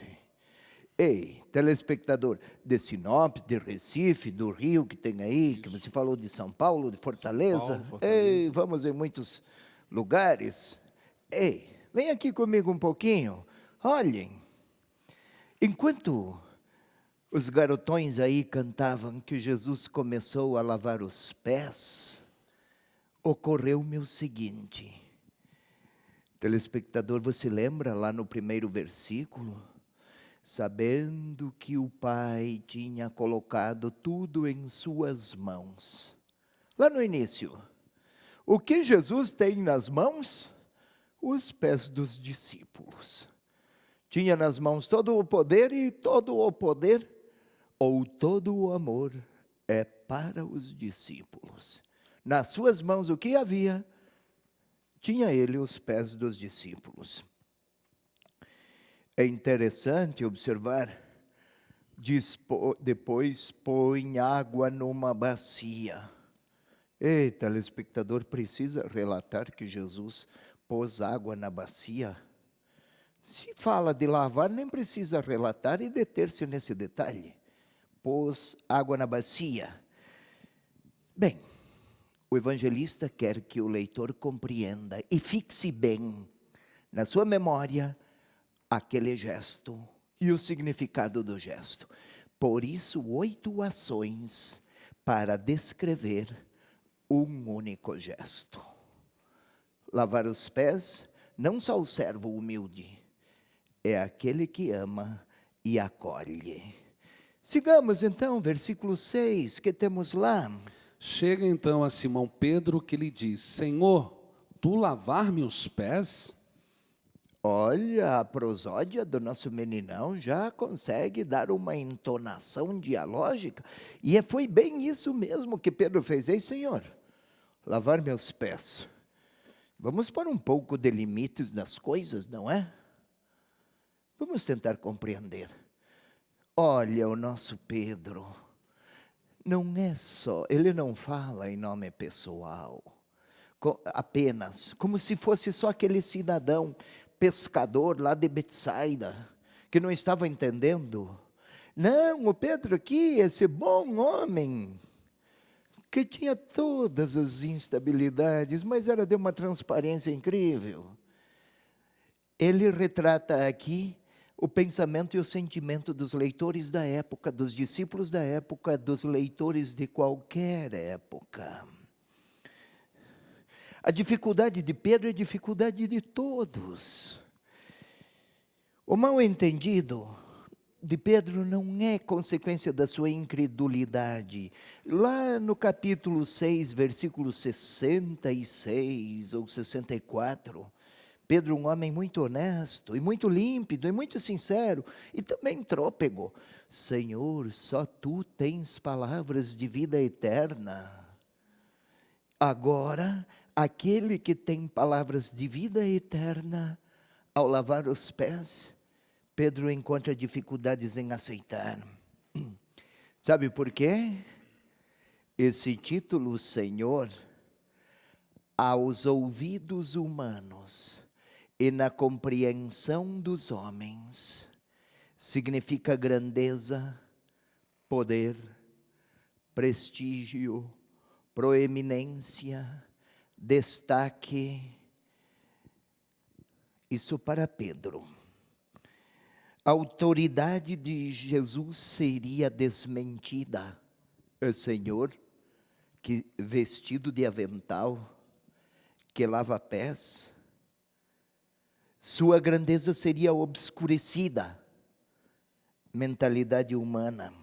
Ei, telespectador de Sinop, de Recife, do Rio que tem aí, que você falou de São Paulo, de Fortaleza. São Paulo, Fortaleza. Ei, vamos em muitos lugares. Ei, vem aqui comigo um pouquinho. Olhem, enquanto os garotões aí cantavam que Jesus começou a lavar os pés, ocorreu-me o seguinte. Telespectador, você lembra lá no primeiro versículo? Sabendo que o Pai tinha colocado tudo em suas mãos. Lá no início, o que Jesus tem nas mãos? Os pés dos discípulos. Tinha nas mãos todo o poder, e todo o poder, ou todo o amor, é para os discípulos. Nas suas mãos o que havia? Tinha ele os pés dos discípulos. É interessante observar, depois põe água numa bacia. Ei, telespectador, precisa relatar que Jesus pôs água na bacia? Se fala de lavar, nem precisa relatar e deter-se nesse detalhe. Pôs água na bacia. Bem, o evangelista quer que o leitor compreenda e fixe bem na sua memória aquele gesto e o significado do gesto. Por isso, 8 ações para descrever um único gesto. Lavar os pés, não só o servo humilde, é aquele que ama e acolhe. Sigamos então, versículo 6, que temos lá. Chega então a Simão Pedro, que lhe diz: Senhor, tu lavar-me os pés? Olha, a prosódia do nosso meninão já consegue dar uma entonação dialógica. E foi bem isso mesmo que Pedro fez. Ei, Senhor, lavar meus pés. Vamos pôr um pouco de limites nas coisas, não é? Vamos tentar compreender. Olha, o nosso Pedro, não é só, ele não fala em nome pessoal, apenas, como se fosse só aquele cidadão pescador lá de Betsaida, que não estava entendendo. Não, o Pedro aqui, esse bom homem, que tinha todas as instabilidades, mas era de uma transparência incrível. Ele retrata aqui o pensamento e o sentimento dos leitores da época, dos discípulos da época, dos leitores de qualquer época. A dificuldade de Pedro é a dificuldade de todos. O mal entendido de Pedro não é consequência da sua incredulidade. Lá no capítulo 6, versículo 66 ou 64, Pedro, um homem muito honesto, e muito límpido, e muito sincero, e também trôpego. Senhor, só Tu tens palavras de vida eterna. Agora, aquele que tem palavras de vida eterna, ao lavar os pés, Pedro encontra dificuldades em aceitar. Sabe por quê? Esse título, Senhor, aos ouvidos humanos e na compreensão dos homens, significa grandeza, poder, prestígio, proeminência, destaque. Isso para Pedro. A autoridade de Jesus seria desmentida. O Senhor, que vestido de avental, que lava pés, sua grandeza seria obscurecida. Mentalidade humana.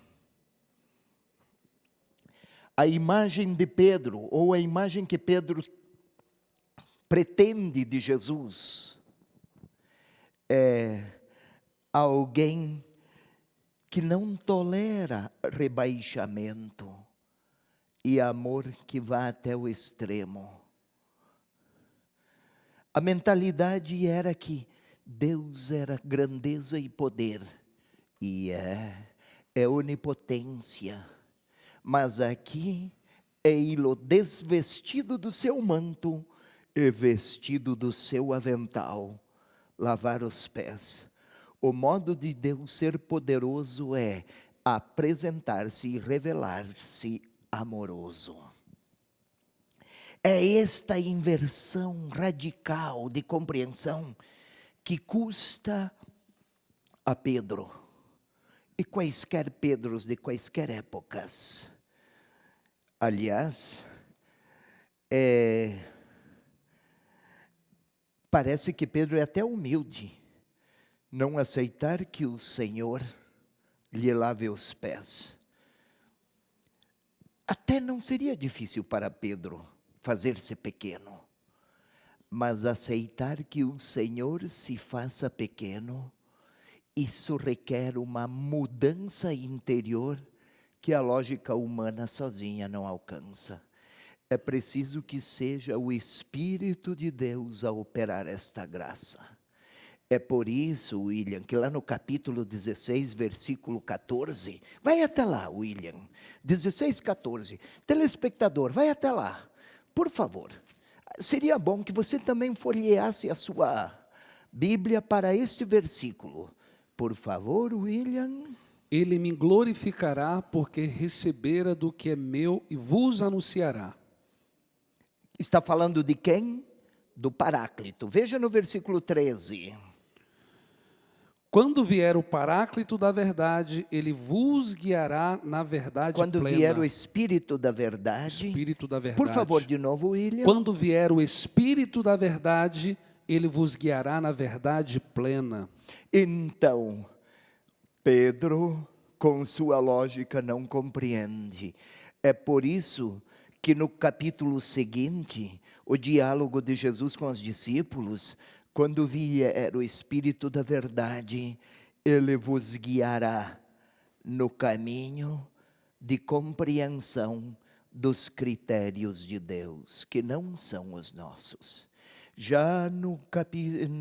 A imagem de Pedro, ou a imagem que Pedro pretende de Jesus, é alguém que não tolera rebaixamento e amor que vá até o extremo. A mentalidade era que Deus era grandeza e poder, e é onipotência, mas aqui é ele desvestido do seu manto e vestido do seu avental, lavar os pés. O modo de Deus ser poderoso é apresentar-se e revelar-se amoroso. É esta inversão radical de compreensão que custa a Pedro, e quaisquer Pedros de quaisquer épocas. Aliás, parece que Pedro é até humilde, não aceitar que o Senhor lhe lave os pés. Até não seria difícil para Pedro fazer-se pequeno, mas aceitar que o Senhor se faça pequeno, isso requer uma mudança interior que a lógica humana sozinha não alcança. É preciso que seja o Espírito de Deus a operar esta graça. É por isso, William, que lá no capítulo 16, versículo 14, vai até lá, William, 16, 14, telespectador, vai até lá, por favor. Seria bom que você também folheasse a sua Bíblia para este versículo. Por favor, William. Ele me glorificará porque recebera do que é meu e vos anunciará. Está falando de quem? Do Paráclito. Veja no versículo 13. Quando vier o Paráclito da verdade, ele vos guiará na verdade Quando plena. vier o Espírito da verdade. Espírito da verdade. Por favor, de novo, William. Quando vier o Espírito da verdade, ele vos guiará na verdade plena. Então, Pedro, com sua lógica, não compreende. É por isso que no capítulo seguinte, o diálogo de Jesus com os discípulos, quando vier o Espírito da verdade, ele vos guiará no caminho de compreensão dos critérios de Deus, que não são os nossos. Já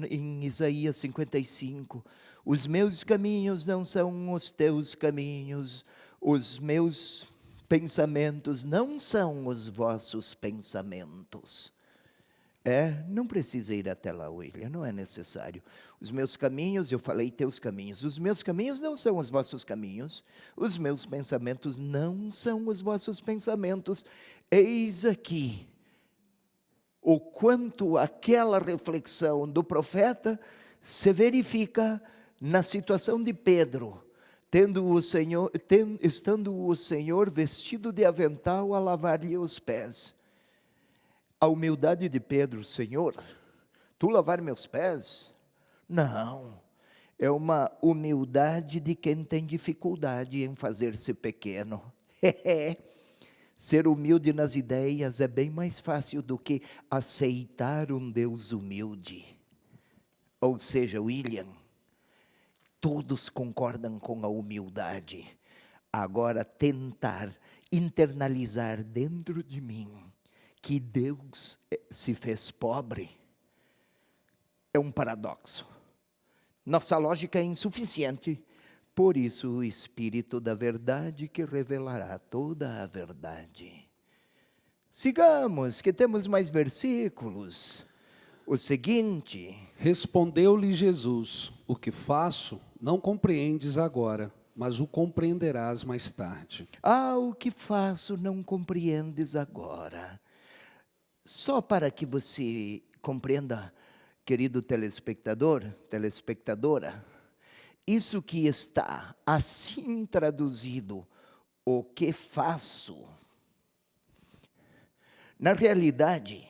em Isaías 55, os meus caminhos não são os teus caminhos, os meus pensamentos não são os vossos pensamentos. Não precisa ir até lá, William, não é necessário. Os meus caminhos, eu falei teus caminhos, os meus caminhos não são os vossos caminhos, os meus pensamentos não são os vossos pensamentos. Eis aqui o quanto aquela reflexão do profeta se verifica na situação de Pedro, estando o Senhor vestido de avental a lavar-lhe os pés. A humildade de Pedro: Senhor, tu lavar meus pés? Não, É uma humildade de quem tem dificuldade em fazer-se pequeno. Ser humilde nas ideias é bem mais fácil do que aceitar um Deus humilde. Ou seja, William, todos concordam com a humildade. Agora, tentar internalizar dentro de mim que Deus se fez pobre é um paradoxo. Nossa lógica é insuficiente. Por isso, o Espírito da verdade que revelará toda a verdade. Sigamos, que temos mais versículos. O seguinte: Respondeu-lhe Jesus: o que faço não compreendes agora, mas o compreenderás mais tarde. o que faço não compreendes agora. Só para que você compreenda, querido telespectador, telespectadora, isso que está assim traduzido, o que faço, na realidade,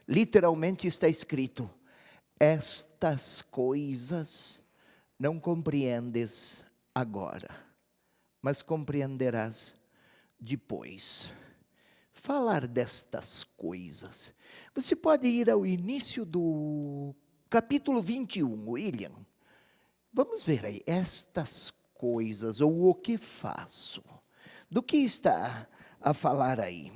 literalmente está escrito: estas coisas não compreendes agora, mas compreenderás depois. Falar destas coisas. Você pode ir ao início do capítulo 21, William. Vamos ver aí, estas coisas, ou o que faço. Do que está a falar aí?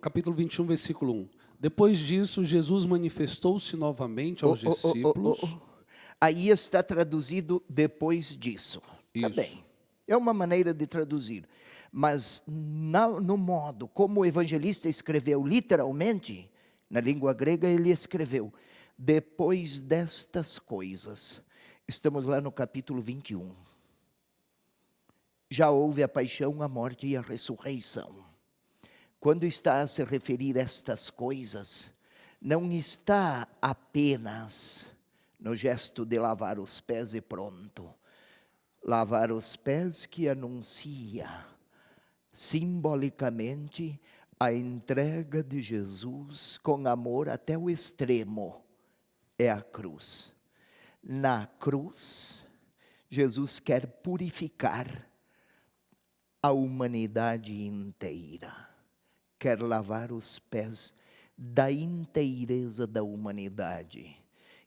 Capítulo 21, versículo 1. Depois disso, Jesus manifestou-se novamente aos discípulos. Aí está traduzido depois disso. Está bem. É uma maneira de traduzir. Mas no modo como o evangelista escreveu literalmente, na língua grega ele escreveu: depois destas coisas. Estamos lá no capítulo 21. Já houve a paixão, a morte e a ressurreição. Quando está a se referir a estas coisas, não está apenas no gesto de lavar os pés e pronto. Lavar os pés que anuncia simbolicamente a entrega de Jesus com amor até o extremo. É a cruz. Na cruz, Jesus quer purificar a humanidade inteira. Quer lavar os pés da inteireza da humanidade.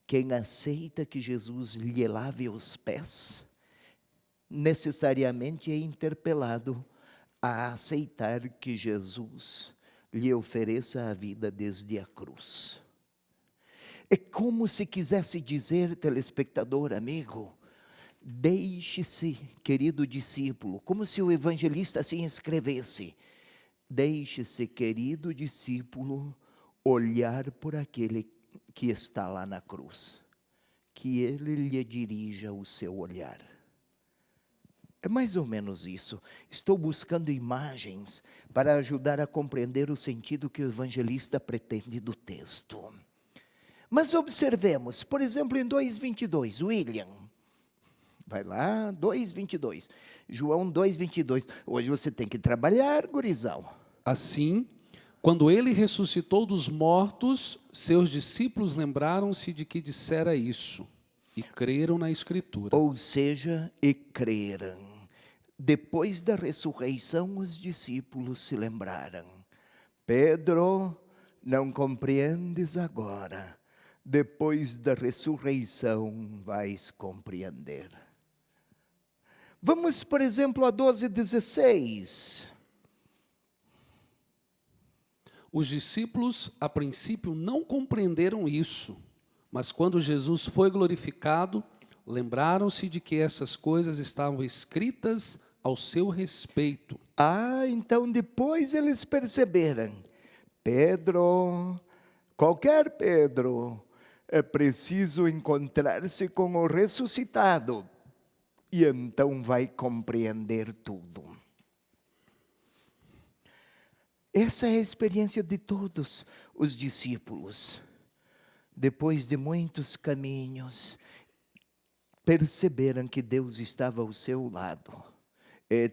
Quem aceita que Jesus lhe lave os pés, necessariamente é interpelado a aceitar que Jesus lhe ofereça a vida desde a cruz. É como se quisesse dizer, telespectador, amigo, deixe-se, querido discípulo, como se o evangelista assim escrevesse: deixe-se, querido discípulo, olhar por aquele que está lá na cruz, que ele lhe dirija o seu olhar. É mais ou menos isso. Estou buscando imagens para ajudar a compreender o sentido que o evangelista pretende do texto. Mas observemos, por exemplo, em 2:22, William. Vai lá, 2:22. João 2:22. Hoje você tem que trabalhar, gurizão. Assim, quando ele ressuscitou dos mortos, seus discípulos lembraram-se de que dissera isso e creram na Escritura. Ou seja, e creram. Depois da ressurreição, os discípulos se lembraram: Pedro, não compreendes agora, depois da ressurreição vais compreender. Vamos, por exemplo, a 12:16. Os discípulos, a princípio, não compreenderam isso, mas quando Jesus foi glorificado, lembraram-se de que essas coisas estavam escritas ao seu respeito. Então depois eles perceberam: Pedro, qualquer Pedro, é preciso encontrar-se com o ressuscitado, e então vai compreender tudo. Essa é a experiência de todos os discípulos. Depois de muitos caminhos, perceberam que Deus estava ao seu lado.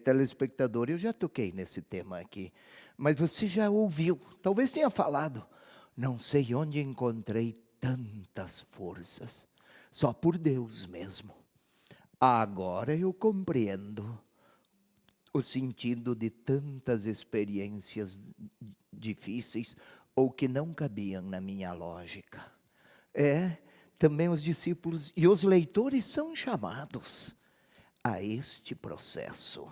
Telespectador, eu já toquei nesse tema aqui, mas você já ouviu, talvez tenha falado: não sei onde encontrei tantas forças, só por Deus mesmo. Agora eu compreendo o sentido de tantas experiências difíceis ou que não cabiam na minha lógica. Também os discípulos e os leitores são chamados a este processo.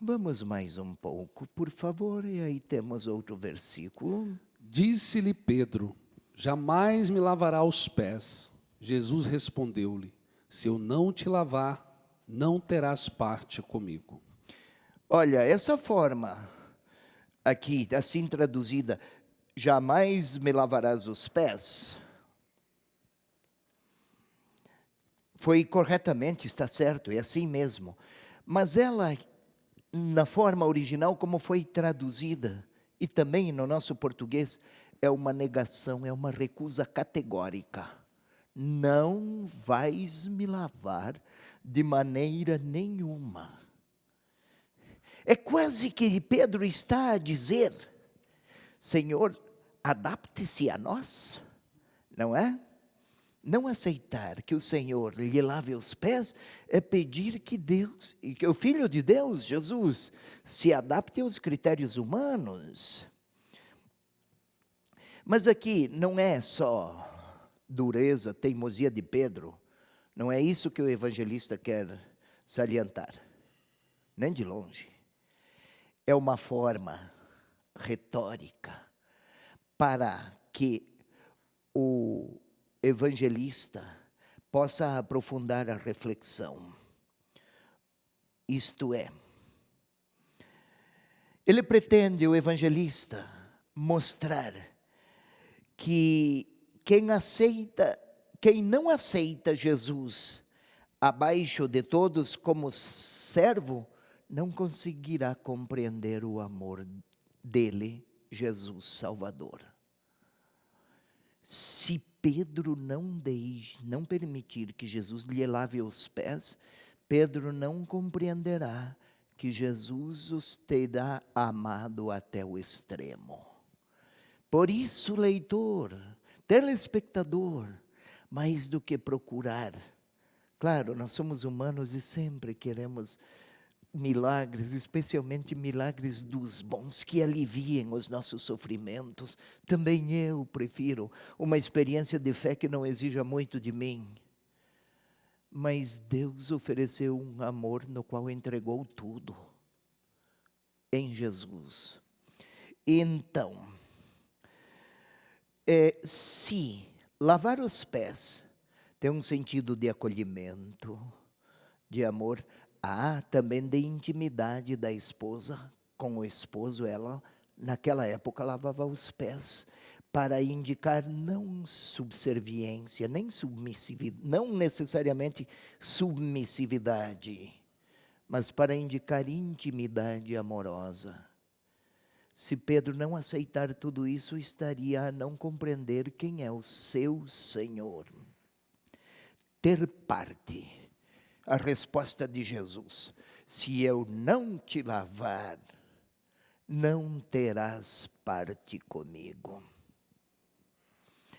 Vamos mais um pouco, por favor, e aí temos outro versículo. Disse-lhe Pedro: jamais me lavará os pés. Jesus respondeu-lhe: se eu não te lavar, não terás parte comigo. Olha, essa forma aqui, assim traduzida, jamais me lavarás os pés, foi corretamente, está certo, é assim mesmo. Mas ela, na forma original como foi traduzida, e também no nosso português, é uma negação, é uma recusa categórica. Não vais me lavar de maneira nenhuma. É quase que Pedro está a dizer: Senhor, adapte-se a nós, não é? Não aceitar que o Senhor lhe lave os pés é pedir que Deus, e que o Filho de Deus, Jesus, se adapte aos critérios humanos. Mas aqui não é só dureza, teimosia de Pedro, não é isso que o evangelista quer salientar, nem de longe. É uma forma retórica para que o evangelista possa aprofundar a reflexão. Isto é, ele pretende, o evangelista, mostrar que quem não aceita Jesus abaixo de todos como servo, não conseguirá compreender o amor dele, Jesus Salvador. Se Pedro não permitir que Jesus lhe lave os pés, Pedro não compreenderá que Jesus os terá amado até o extremo. Por isso, leitor, telespectador, mais do que procurar, claro, nós somos humanos e sempre queremos milagres, especialmente milagres dos bons, que aliviem os nossos sofrimentos. Também eu prefiro uma experiência de fé que não exija muito de mim. Mas Deus ofereceu um amor no qual entregou tudo em Jesus. Então, se lavar os pés tem um sentido de acolhimento, de amor, também de intimidade da esposa com o esposo. Ela, naquela época, lavava os pés para indicar não subserviência, nem submissividade, não necessariamente submissividade, mas para indicar intimidade amorosa. Se Pedro não aceitar tudo isso, estaria a não compreender quem é o seu Senhor. Ter parte. A resposta de Jesus: se eu não te lavar, não terás parte comigo.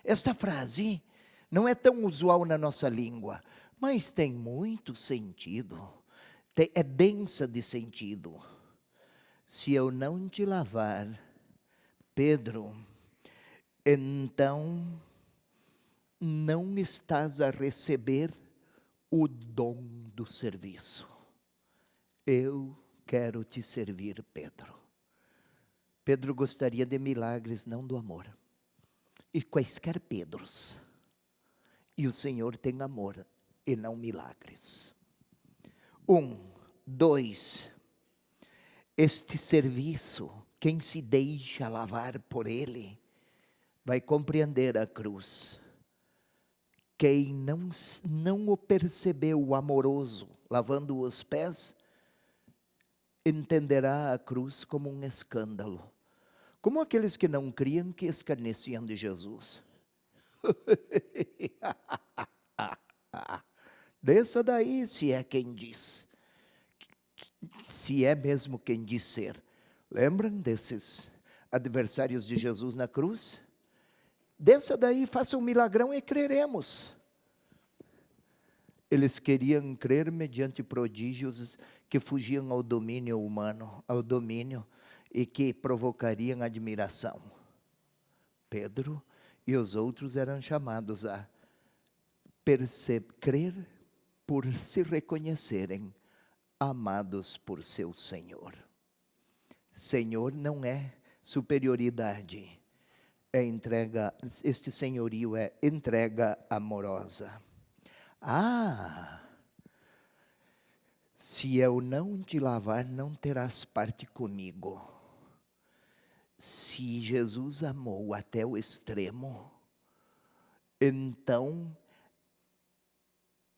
Esta frase não é tão usual na nossa língua, mas tem muito sentido, é densa de sentido. Se eu não te lavar, Pedro, então não estás a receber o dom do serviço. Eu quero te servir, Pedro. Pedro gostaria de milagres, não do amor. E quaisquer Pedros. E o Senhor tem amor e não milagres. 2, este serviço, quem se deixa lavar por ele, vai compreender a cruz. Quem não o percebeu o amoroso, lavando os pés, entenderá a cruz como um escândalo. Como aqueles que não criam, que escarneciam de Jesus. Desça daí, se é quem diz. Se é mesmo quem diz ser. Lembram desses adversários de Jesus na cruz? Desça daí, faça um milagrão e creremos. Eles queriam crer mediante prodígios que fugiam ao domínio humano, ao domínio, e que provocariam admiração. Pedro e os outros eram chamados a crer por se reconhecerem amados por seu Senhor. Senhor não é superioridade, é entrega, este senhorio é entrega amorosa. Se eu não te lavar, não terás parte comigo. Se Jesus amou até o extremo, então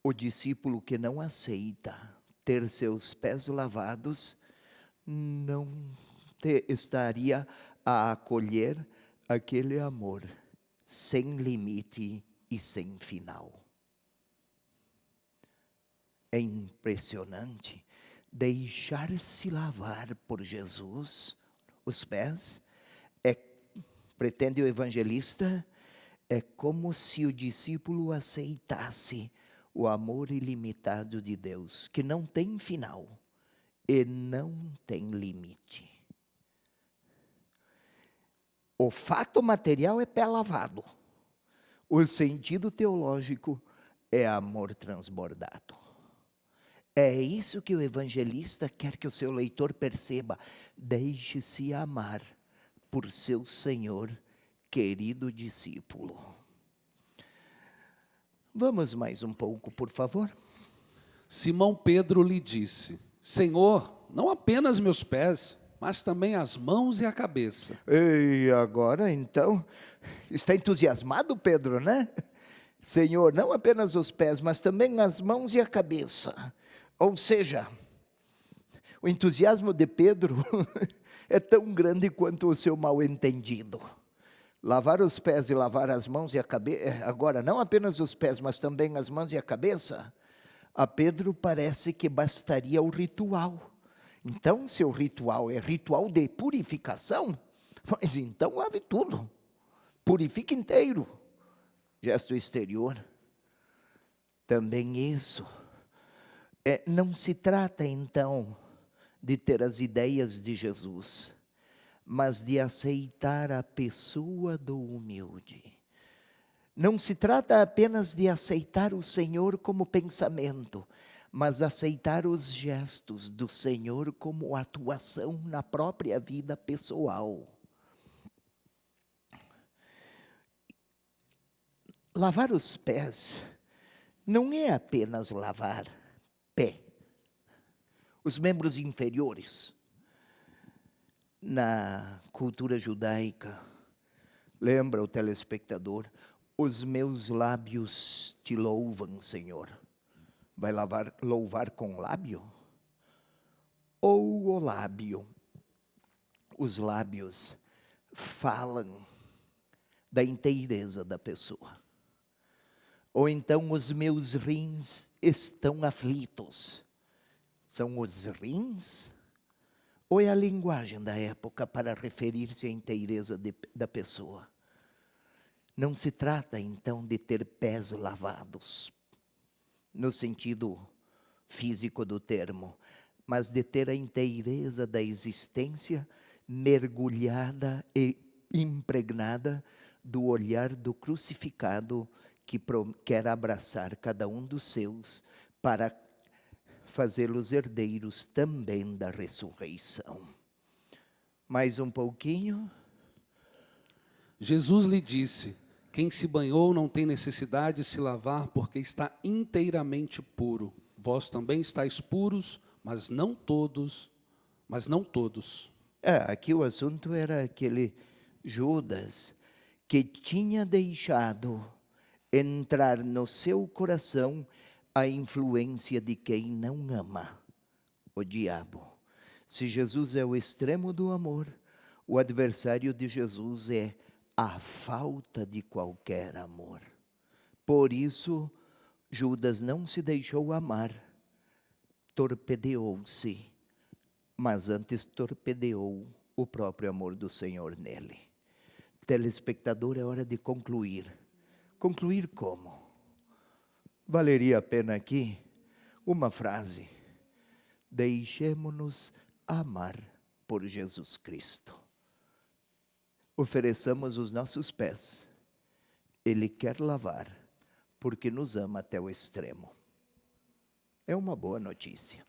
o discípulo que não aceita ter seus pés lavados, não estaria a acolher aquele amor sem limite e sem final. É impressionante deixar-se lavar por Jesus, os pés, pretende o evangelista, é como se o discípulo aceitasse o amor ilimitado de Deus, que não tem final e não tem limite. O fato material é pé lavado. O sentido teológico é amor transbordado. É isso que o evangelista quer que o seu leitor perceba. Deixe-se amar por seu Senhor, querido discípulo. Vamos mais um pouco, por favor. Simão Pedro lhe disse: Senhor, não apenas meus pés, mas também as mãos e a cabeça. E agora, então, está entusiasmado, Pedro, né? Senhor, não apenas os pés, mas também as mãos e a cabeça. Ou seja, o entusiasmo de Pedro é tão grande quanto o seu mal-entendido. Lavar os pés e lavar as mãos e a cabeça, agora não apenas os pés, mas também as mãos e a cabeça, a Pedro parece que bastaria o ritual. Então, se o ritual é ritual de purificação, mas então lave tudo, purifique inteiro. Gesto exterior, também isso. Não se trata então de ter as ideias de Jesus, mas de aceitar a pessoa do humilde. Não se trata apenas de aceitar o Senhor como pensamento, mas aceitar os gestos do Senhor como atuação na própria vida pessoal. Lavar os pés não é apenas lavar pé, os membros inferiores. Na cultura judaica, lembra o telespectador, os meus lábios te louvam, Senhor. Vai louvar com lábio? Ou o lábio? Os lábios falam da inteireza da pessoa. Ou então os meus rins estão aflitos. São os rins? Ou é a linguagem da época para referir-se à inteireza da pessoa? Não se trata então de ter pés lavados, no sentido físico do termo, mas de ter a inteireza da existência mergulhada e impregnada do olhar do crucificado que quer abraçar cada um dos seus para fazê-los herdeiros também da ressurreição. Mais um pouquinho. Jesus lhe disse: quem se banhou não tem necessidade de se lavar, porque está inteiramente puro. Vós também estáis puros, mas não todos. Aqui o assunto era aquele Judas que tinha deixado entrar no seu coração a influência de quem não ama, o diabo. Se Jesus é o extremo do amor, o adversário de Jesus é a falta de qualquer amor. Por isso, Judas não se deixou amar, torpedeou-se, mas antes torpedeou o próprio amor do Senhor nele. Telespectador, é hora de concluir. Concluir como? Valeria a pena aqui uma frase: deixemo-nos amar por Jesus Cristo. Ofereçamos os nossos pés. Ele quer lavar, porque nos ama até o extremo. É uma boa notícia.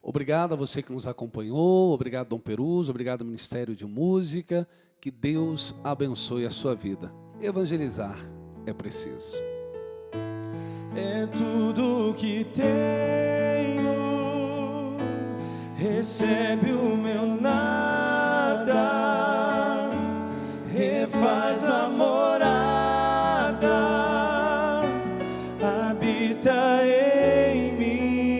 Obrigado a você que nos acompanhou, obrigado Dom Peruso, obrigado Ministério de Música, que Deus abençoe a sua vida. Evangelizar é preciso. É tudo que tenho, recebe o meu nada, refaz a morada, habita em mim,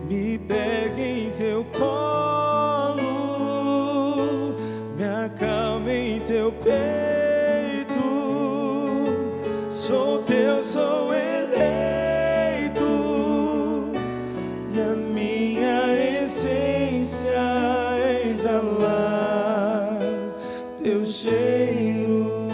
me pega em teu colo, me acalma em teu peito. Sou teu, sou eleito, e a minha essência é exalar teu cheiro.